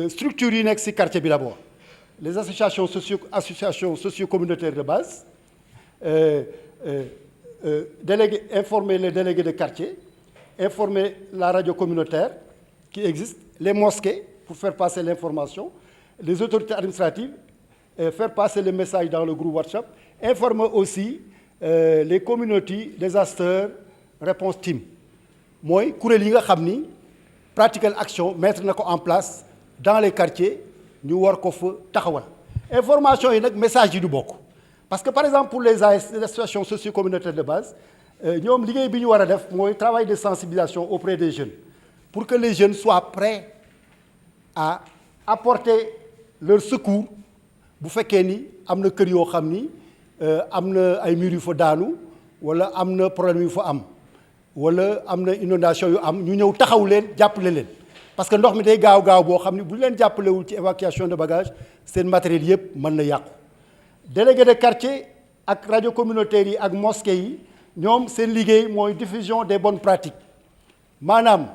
structures yi nekk ci quartier bi d'abord les associations socio-communautaires de base informer les délégués de quartier informer la radio communautaire qui existe les mosquées pour faire passer l'information les autorités administratives faire passer le message dans le groupe WhatsApp informer aussi les community disaster response team mooy kuréel yi nga xam ni Practical Action mettre na ko en place dans les quartiers ñu war ko fa taxawal information yi nag message yi du bokk parce que par exemple pour les associations socio-communautaires de base ñoom liggéey bi ñu war a def mooy travail de sensibilisation auprès des jeunes pour que les jeunes soient prêts à apporter leur secours bu fekkee ni am na kër yoo xam ni am na ay murs yu fa daanu wala am na problème yu fa am wala am na inondation yu am ñu ñëw taxaw leen jàppale leen parce que ndox mi day gaaw boo xam ni bu ñu leen jàppalewul ci évacuation de bagages seen matériel yëpp mën na yàqu délégué de quartier ak radio communautaire yi ak mosquée yi ñoom seen liggéey mooy diffusion des bonnes pratiques maanaam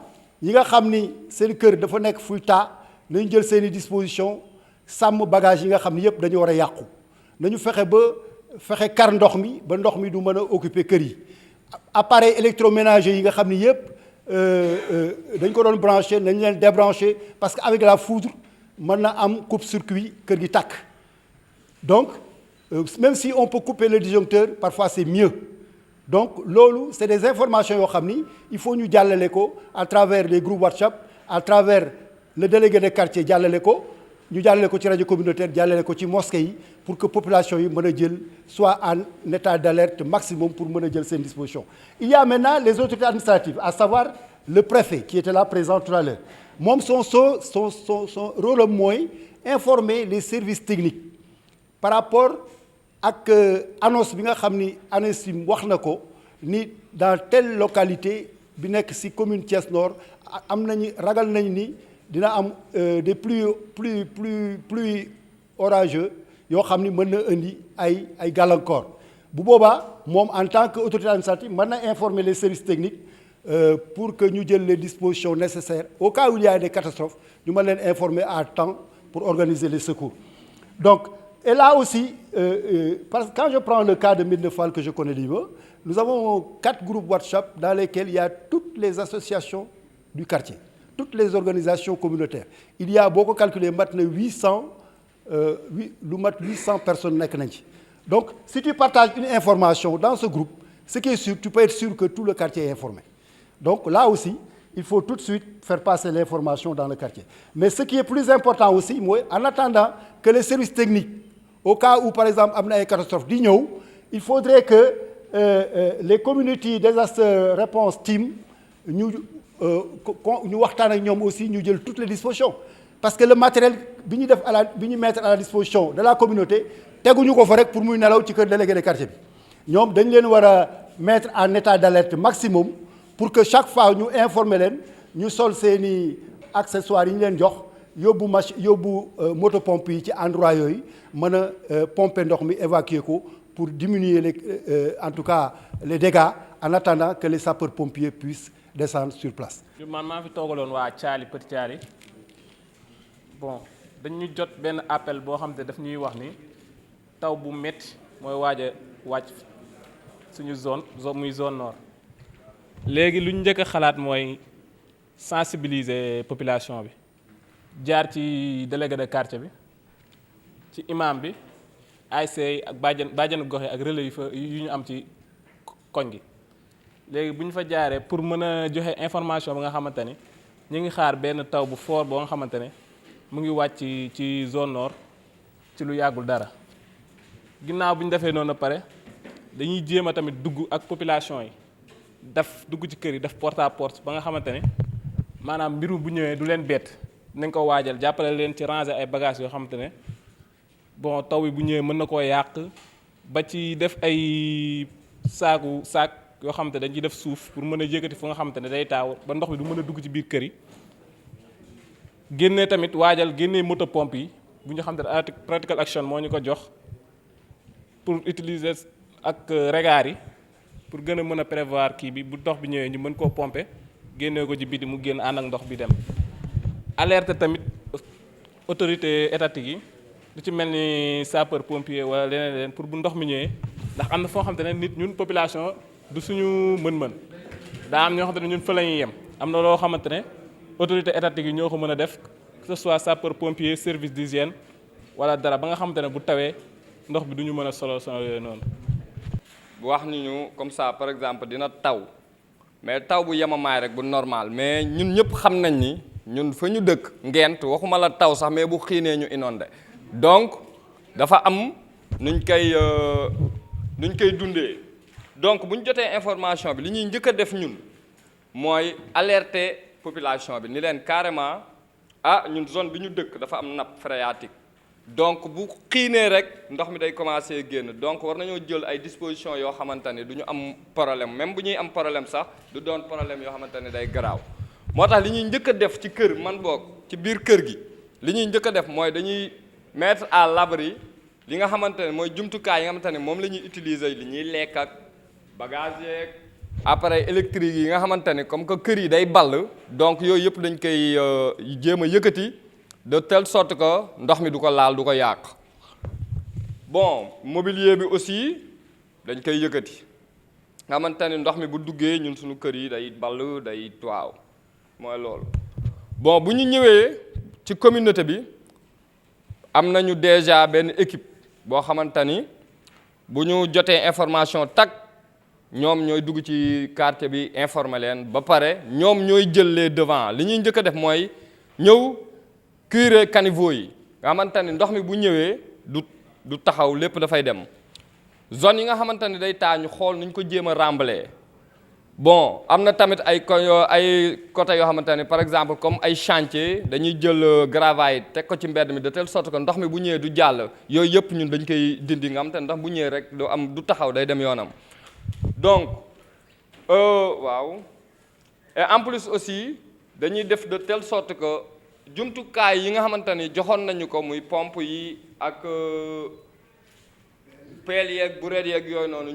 ñi nga xam ni seen kër dafa nekk fuy taa nañu jël seen i disposition sàmm bagage yi nga xam ni yëpp dañu war a yàqu nañu fexe kar ndox mi ba ndox mi du mën a occuper kër yi appareil électroménager yi nga xam ni yëpp dañ ko doon branché nañ leen débranché parce que avec la foudre mën na am coupe-circuit kër gi tàkk donc même si on peut couper le disjoncteur parfois c'est mieux donc loolu c'est des informations yoo xam ni il faut ñu jàllale ko à travers les groupes WhatsApp à travers le délégué de quartier jàllale ko ñu jàllale ko ci radio communautaire jàllale ko ci mosquée yi pour que population yi mën a jël soit en état d'alerte maximum pour mën a jël seen disposition il y a maintenant les autorités administratives à savoir le préfet qui était là présent tout à l'heure moom son rôle am mooy informer les services techniques par rapport ak annonce bi nga xam ni ANACIM wax na ko ni dans telle localité bi nekk ci commune Thiès Nord am nañu ragal nañ ni dina am des pluies orageux yoo xam ni mën na indi ay gàllankoor bu boobaa moom en tant que autorité administrative mën na informer les services techniques pour que ñu jël les dispositions nécessaires au cas où il y a des catastrophes ñu mën leen informer à temps pour organiser les secours donc et là aussi parce que quand je prends le cas de Médina Fall que je connais bien nous avons 4 groupes WhatsApp dans lesquels il y a toutes les associations du quartier toutes les organisations communautaires il y a boo ko calculer mat na 800 personnes nekk nañ ci donc si tu partages une information dans ce groupe ce qui est sûr tu peux être sûr que tout le quartier est informé donc là aussi il faut tout de suite faire passer l'information dans le quartier. Mais ce qui est plus important aussi, moi, en attendant que les services techniques, au cas où par exemple am na ay catastrophe di ñëw, il faudrait que les community disaster response team ñu waxtaan ak ñoom aussi ñu jël toutes les dispositions. Parce que le matériel bi ñu def bi ñu mettre à la disposition de la communauté teguñu ko fa rek pour muy nelaw ci kër délégué de quartier bi ñoom dañ leen war a mettre en état d'alerte maximum pour que chaque fois ñu informer leen ñu sol seeni accessoires yi ñu leen jox yóbbu motopompe yi ci endroit yooyu mën a pomper ndox mi évacuer ko pour diminuer en tout cas les dégâts en attendant que les sapeurs-pompiers puissent descendre sur place. man maa fi toogaloon waa Thialy Petit Thialy bon dañu jot benn appel boo xam te daf ñuy wax ni taw bu métti mooy waaj a wàcc suñu zone muy zone nord. léegi lu ñu njëkk a xalaat mooy sensibiliser population bi jaar ci délégué de quartier bi ci imam bi ASC ak bàjjenu gox yi ak relais yu ñu am ci koñ gi. léegi bu ñu fa jaaree pour mën a joxe information bi nga xamante ni ñu ngi xaar benn taw bu fort boo nga xamante ne mu ngi wàcc ci zone nord ci lu yàggul dara. ginnaaw bu ñu defee noonu pare dañuy jéem a tamit dugg ak population yi dugg ci kër yi def porte à porte ba nga xamante ne maanaam mbiru bu ñëwee du leen bett nañ ko waajal jàppale leen ci ranger ay bagages yoo xamante ne bon taw bi bu ñëwee mën na koo yàq ba ci def ay saak yoo xamante ne dañ ciy def suuf pour mën a yëkkati fu nga xamante ne day taaw ba ndox mi du mën a dugg ci biir kër yi. génnee tamit waajal génnee moto pompe yi bu ñu xamante ne practical action moo ñu ko jox pour utiliser ak regard yi pour gën a mën a prévoir kii bi bu ndox bi ñëwee ñu mën koo pomper génnee ko ci biti mu génn ànd ak ndox bi dem. alerte tamit autorité étatique yi lu ci mel ni sapeur pompier wala leneen pour bu ndox mi ñëwee ndax am na foo xamante ne nit ñun population du suñu mën-mën daa am ñoo xamante ne ñun fa la ñuy yem am na loo xamante ne autorité étatique yi ñoo ko mën a def que ce soit sapeur pompier service d'hygiène wala dara ba nga xamante ne bu tawee ndox bi du ñu mën a solo yooyu noonu. wax ñu comme ça par exemple dina taw mais taw bu yemamaay rek bu normal mais ñun ñëpp xam nañ ni ñun fa ñu dëkk Ngent waxuma la taw sax mais bu xiinee ñu inondé donc dafa am nuñ koy dundee donc bu ñu jotee information bi li ñuy njëkk a def ñun mooy alerter population bi ni leen carrément ñun zone bi ñu dëkk dafa am nappe phréatique donc bu xiinee rek ndox mi day commencer génn donc war nañoo jël ay dispositions yoo xamante ne du ñu am problème même bu ñuy am problème sax du doon problème yoo xamante ne day garaaw moo tax li ñuy njëkk a def ci kër man boog ci biir kër gi li ñuy njëkk a def mooy dañuy mettre à l'abri li nga xamante ne mooy jumtukaay yi nga xamante ne moom la ñuy utiliser li ñuy lekk ak bagage yeeg appareil électrique yi nga xamante ne comme que kër yi day ball donc yooyu yëpp dañ koy jéem a yëkkati de telle sorte que ndox mi du ko laal du ko yàq bon mobilier bi aussi dañ koy yëkkati nga xamante ne ndox mi bu duggee ñun suñu kër yi day ball day waaw mooy loolu. bon bu ñu ñëwee ci communauté bi am nañu déjà benn équipe boo xamante ni bu ñu jotee information tag ñoom ñooy dugg ci quartier bi informer leen ba pare ñoom ñooy jël les devants li ñuy njëkk a def mooy ñëw curer caniveau yi nga xamante ni ndox mi bu ñëwee du taxaw lépp dafay dem zone yi nga xamante ni day taa ñu xool nuñ ko jéem a remblayer bon am na tamit ay côté yoo xamante ni par exemple comme ay chantier dañuy jël gravaay teg ko ci mbedd mi de telle sorte que ndox mi bu ñëwee du jàll yooyu yëpp ñun dañ koy dindi nga xamante ni ndox bu ñëwee rek du taxaw day dem yoonam donc waaw et en plus aussi dañuy def de telle sorte que jumtukaay yi nga xamante ni joxoon nañu ko muy pompe yi ak pelle yeeg bureet yeeg yooyu noonu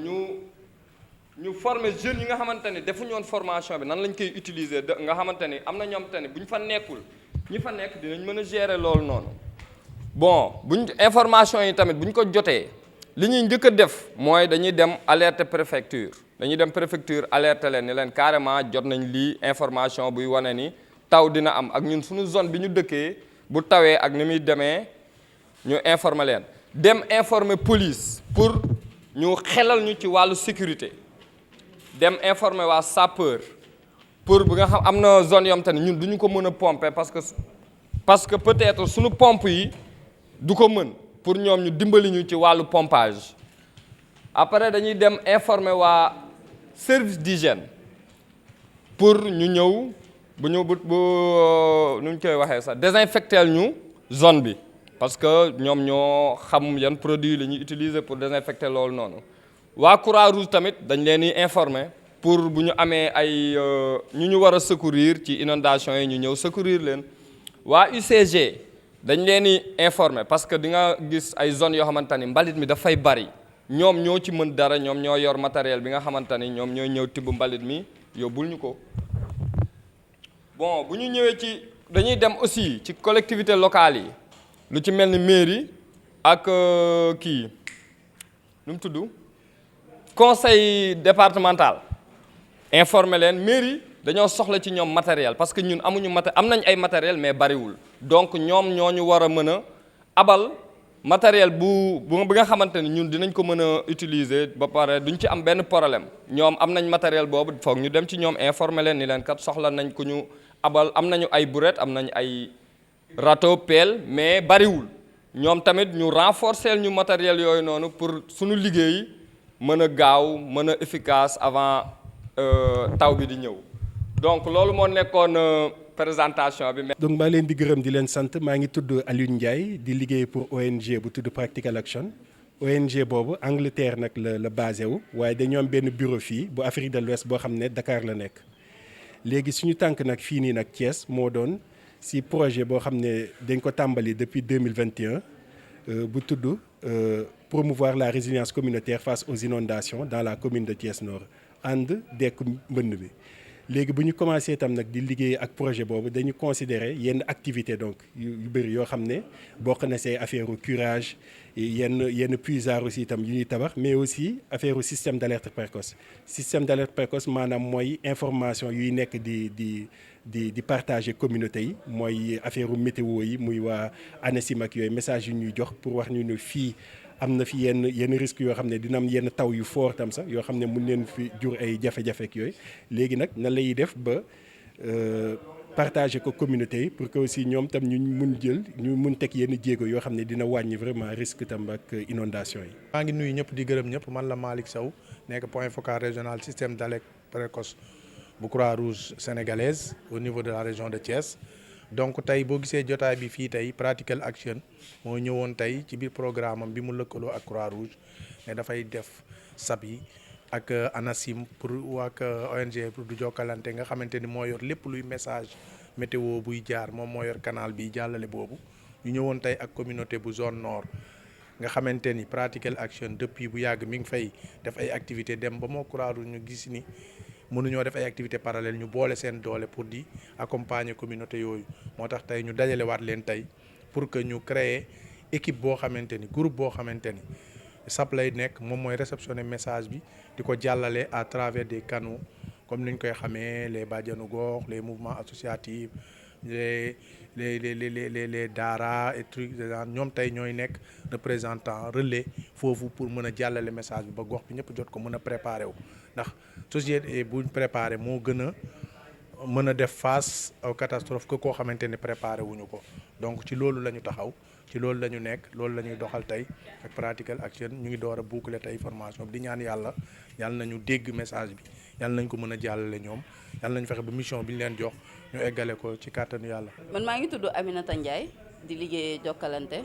ñu former jeunes yi nga xamante ni defuñu woon formation bi nan lañ koy utiliser nga xamante ni am na ñoom te ni bu ñu fa nekkul ñi fa nekk dinañ mën a gérer loolu noonu bon buñ information yi tamit bu ñu ko jotee li ñuy njëkk a def mooy dañuy dem alerter préfecture dañuy dem préfecture alerter leen ni leen carrément jot nañ lii information buy wane ni taw dina am ak ñun suñu zone bi ñu dëkkee bu tawee ak ni muy demee ñu informer leen dem informer police pour ñu xelal ñu ci wàllu sécurité dem informer waa sapeur pour bi nga xam am na zone yom te ne ñun du ñu ko mën a pomper parce que peut-être suñu pompe yi du ko mën pour ñoom ñu dimbali ñu ci wàllu pompage. Après dañuy dem informer waa service d'hygiène pour ñu ñëw bu nu ñu koy waxee sax désinfecter ñu zone bi parce que ñoom ñoo xam yan produit la ñuy utiliser pour désinfecter loolu noonu. waa Croix-Rouge tamit dañ leen di informer pour bu ñu amee ay ñu war a secourir ci inondation yi ñu ñëw secourir leen. waa UCG dañ leen di informer parce que di nga gis ay zones yoo xamante ni mbalit mi dafay bari ñoom ñoo ci mën dara ñoom ñoo yor matériel bi nga xamante ni ñoom ñooy ñëw tibb mbalit mi yóbbul ñu ko. Bon bu ñu ñëwee ci dañuy dem aussi ci collectivités locales yi lu ci mel ni mairie ak kii nu mu tudd conseil départemental informer leen mairie dañoo soxla ci ñoom matériel parce que ñun amuñu am nañ ay matériel mais bariwul donc ñoom ñoo ñu war a mën a abal matériel bi nga xamante ni ñun dinañ ko mën a utiliser ba pare duñ ci am benn problème ñoom am nañ matériel boobu foog ñu dem ci ñoom informer leen ni leen kat soxla nañ ko ñu abal am nañu ay brouette am nañu ay râteau pelle mais bariwul ñoom tamit ñu renforcer ñu matériel yooyu noonu pour suñu liggéey mën a gaaw mën a efficace avant taw bi di ñëw donc loolu moo nekkoon présentation bi. donc maa leen di gërëm di leen sant maa ngi tudd Alioune Ndiaye di liggéey pour ONG bu tudd Practical Action ONG boobu Angleterre nag la basé wu waaye dañoo am benn bureau fii bu Afrique de l'Ouest boo xam ne Dakar la nekk. léegi suñu tànk nag fii nii nag Thiès moo doon si projet boo xam ne dañ ko tàmbali depuis 2021 bu tudd promouvoir la résilience communautaire face aux inondations dans la commune de Thiès Nord ànd dekk mbënd bi. léegi bu ñu commencé itam nag di liggéey ak projet boobu dañu considérer yenn activité donc yu bëri yoo xam ne bokk na say affaire u curage yenn puisard aussi itam yu ñuy tabax mais aussi affaire u système d'alerte précoce maanaam mooy information yuy nekk di partager communauté yi mooy affaire u météo yi muy waa ANACIM ak yooyu message yu ñuy jox pour wax ñu ne fii am na fi yenn risques yoo xam ne dina am yenn taw yu fort tam sax yoo xam ne mun leen fi jur ay jafe-jafe ak yooyu léegi nag nan lay def ba partager ko communauté yi pour que aussi ñoom tam ñu mun teg yenn jéego yoo xam ne dina wàññi vraiment risque tam ak inondation yi. maa ngi nuyu ñëpp di gërëm ñëpp man la Malick Sow nekk point focal régional système d'alerte précoce bu Croix-Rouge sénégalaise au niveau de la région de Thiès. donc tey boo gisee jotaay bi fii tey Practical Action moo ñëwoon tey ci biir programme am bi mu lëkkaloo ak Croix-Rouge ne dafay def sab yi ak ANACIM pour ak ONG pour du Jokalante nga xamante ni moo yor lépp luy message météo buy jaar moom moo yor canal bi jàllale boobu ñu ñëwoon tey ak communauté bu zone nord nga xamante ni Practical Action depuis bu yàgg mi ngi fay def ay activité dem ba moo Croix-Rouge ñu gis ni mënuñoo def ay activités parallèles ñu boole seen doole pour di accompagner communauté yooyu moo tax tey ñu dajale waat leen tey pour que ñu créer équipe boo xamante ni groupe boo xamante ni SAP lay nekk moom mooy réceptionner message bi di ko jàllale à travers des canaux comme ni ñu koy xamee les bàjjanu gox les mouvements associatifs les daara et trucs ñoom tey ñooy nekk représentant relais foofu pour mën a jàllale message bi ba gox bi ñëpp jot ko mën a préparer wu ndax société buñ préparé moo gën a mën a def face aux catastrophes que koo xamante ne préparé wuñu ko donc ci loolu la ñu taxaw ci loolu la ñu nekk loolu la ñuy doxal tey ak Practical Action ñu ngi door a boucler tey formation bi di ñaan yàlla nañu dégg message bi yàlla nañ ko mën a jàllale ñoom yàlla nañu fexe ba mission bi ñu leen jox ñu eggale ko ci kàttanu yàlla. man maa ngi tudd Aminata Ndiaye di liggéey Jokalante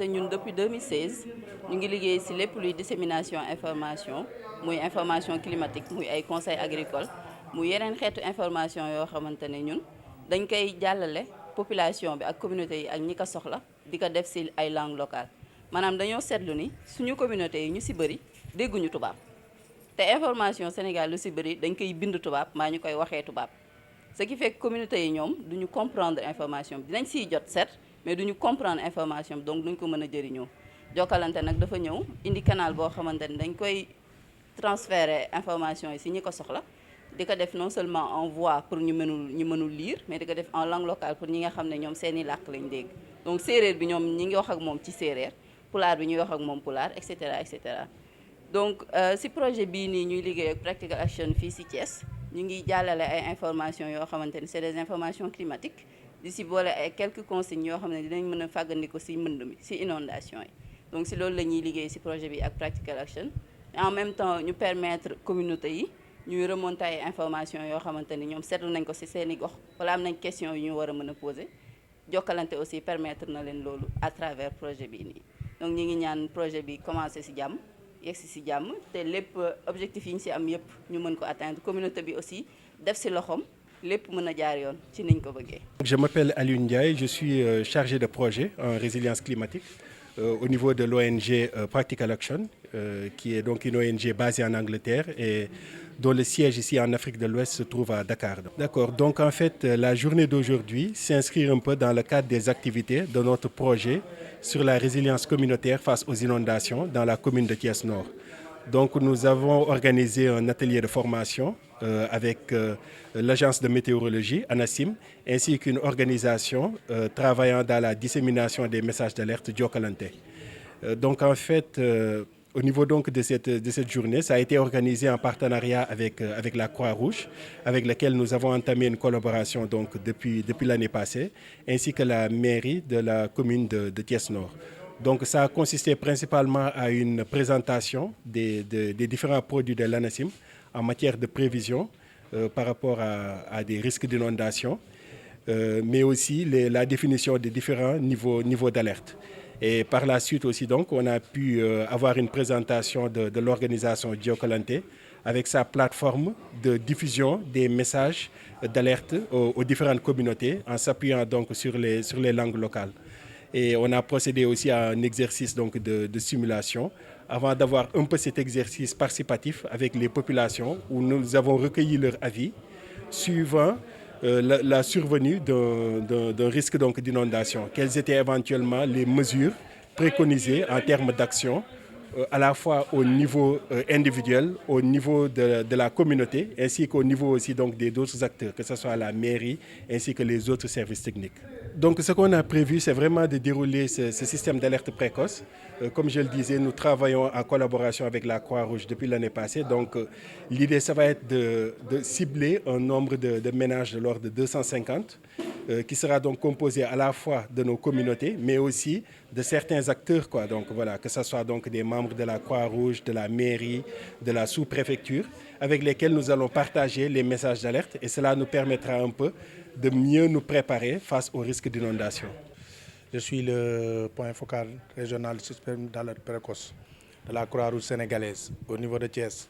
ñun depuis 2016 ñu ngi liggéey ci lépp luy dissémination information muy information climatique muy ay conseil agricole muy yeneen xeetu information yoo xamante ne ñun dañ koy jàllale population bi ak communauté yi ak ñi ko soxla di ko def ci ay langue locale maanaam dañoo seetlu ni suñu communauté yi ñu ci bëri dégguñu tubaab te information Sénégal lu ci bëri dañ koy bind tubaab maa ñu koy waxee tubaab ce qui fait que communauté yi ñoom duñu comprendre information bi dinañ ciy jot certes mais duñu comprendre information bi donc duñ ko mën a jëriñoo Jokalante nag dafa ñëw indi canal boo xamante ni dañ koy transférer information yi ci ñi ko soxla di ko def non seulement en voix pour ñu mënul lire mais di ko def en langue locale pour ñi nga xam ne ñoom seeni làkk lañ dégg donc séeréer bi ñoom ñi ngi wax ak moom ci séeréer pulaar bi ñuy wax ak moom pulaar et cetera et cetera donc ci projet bii nii ñuy liggéey ak Practical Action fii ci Thiès ñu ngi jàllale ay informations yoo xamante ni c'est des informations climatiques di si boole ay quelques consignes yoo xam ne dinañ mën a fàggandiku si mbënd mi si inondation yi donc si loolu la ñuy liggéey si projet bi ak Practical Action en même temps ñu permettre communauté yi ñuy remonter ay informations yoo xamante ni ñoom seetlu nañ ko si seen i gox wala am nañ question yu ñu war a mën a poser Jokalante aussi permettre na leen loolu à travers projet bi nii donc ñi ngi ñaan projet bi commencé si jàmm yegsi si jàmm te lépp objectif yi ñu si am yëpp ñu mën ko atteindre communauté bi aussi def si loxoom lépp mën a jaar yoon ci niñ ko bëggee. Je m'appelle Alioune Ndiaye, je suis chargé de projet en résilience climatique au niveau de l'ONG Practical Action, qui est donc une ONG basée en Angleterre et dont le siège ici en Afrique de l'Ouest se trouve à Dakar. D'accord, donc en fait la journée d'aujourd'hui s'inscrit un peu dans le cadre des activités de notre projet sur la résilience communautaire face aux inondations dans la commune de Thiès-Nord. Donc nous avons organisé un atelier de formation avec l'agence de météorologie, ANACIM, ainsi qu'une organisation travaillant dans la dissémination des messages d'alerte Jokalante. Donc en fait, au niveau donc de cette journée, ça a été organisé en partenariat avec la Croix-Rouge, avec laquelle nous avons entamé une collaboration donc depuis l'année passée, ainsi que la mairie de la commune de Thiès-Nord. Donc ça a consisté principalement à une présentation des différents produits de l'ANACIM en matière de prévision par rapport à des risques d'inondation, mais aussi la définition des différents niveaux d'alerte. Et par la suite aussi, donc, on a pu avoir une présentation de l'organisation Jokalante avec sa plateforme de diffusion des messages d'alerte aux différentes communautés en s'appuyant donc sur les langues locales. Et on a procédé aussi à un exercice donc de simulation avant d'avoir un peu cet exercice participatif avec les populations où nous avons recueilli leur avis suivant la survenue d'un risque donc d'inondation. Quelles étaient éventuellement les mesures préconisées en termes d'action à la fois au niveau individuel, au niveau de la communauté, ainsi qu'au niveau aussi donc des autres acteurs, que ce soit la mairie, ainsi que les autres services techniques. Donc ce qu'on a prévu, c'est vraiment de dérouler ce système d'alerte précoce. Comme je le disais, nous travaillons en collaboration avec la Croix-Rouge depuis l'année passée. Donc l'idée, ça va être de cibler un nombre de ménages de l'ordre de 250, qui sera donc composé à la fois de nos communautés, mais aussi de certains acteurs, quoi. Donc voilà, que ce soit donc des membres de la Croix-Rouge, de la mairie, de la sous-préfecture, avec lesquels nous allons partager les messages d'alerte, et cela nous permettra un peu de mieux nous préparer face aux risques d'inondation. Je suis le point focal régional du système d'alerte précoce de la Croix-Rouge sénégalaise au niveau de Thiès.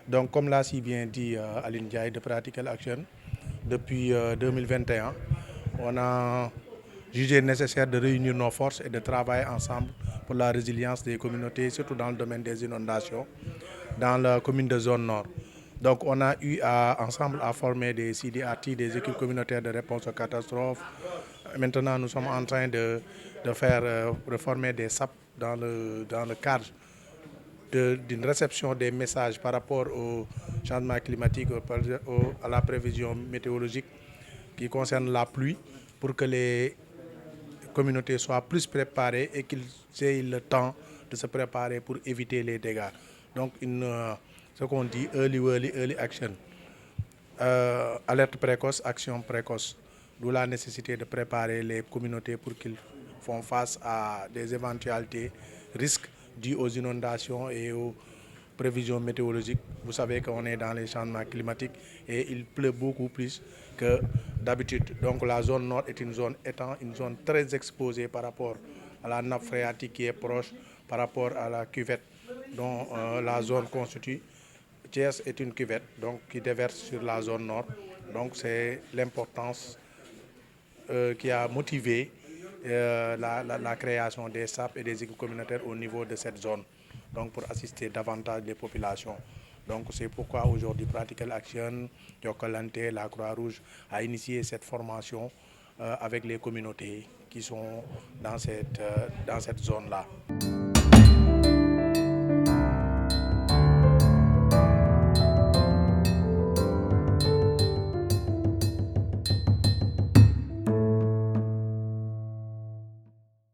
Donc comme l'a si bien dit Alioune Ndiaye de Practical Action, depuis 2021, on a jugé nécessaire de réunir nos forces et de travailler ensemble pour la résilience des communautés, surtout dans le domaine des inondations, dans la commune de Zone Nord. Donc on a eu ensemble à former des CDRT, des équipes communautaires de réponse aux catastrophes. Maintenant, nous sommes en train de faire reformer des SAP dans le cadre d'une réception des messages par rapport au changement climatique, à la prévision météorologique qui concerne la pluie, pour que les communautés soient plus préparées et qu'ils aient le temps de se préparer pour éviter les dégâts. Donc ce qu'on dit early action. Alerte précoce, action précoce. D'où la nécessité de préparer les communautés pour qu'ils font face à des éventualités, risques dus aux inondations et aux prévisions météorologiques. Vous savez qu'on est dans les changements climatiques et il pleut beaucoup plus que d'habitude. Donc la zone nord est une zone très exposée par rapport à la nappe phréatique qui est proche, par rapport à la cuvette dont la zone constitue. Thiès est une cuvette donc, qui déverse sur la zone nord. Donc c'est l'importance qui a motivé la création des SAP et des équipes communautaires au niveau de cette zone, donc pour assister davantage les populations. Donc c'est pourquoi aujourd'hui Practical Action, Jokalante, la Croix-Rouge a initié cette formation avec les communautés qui sont dans cette zone-là.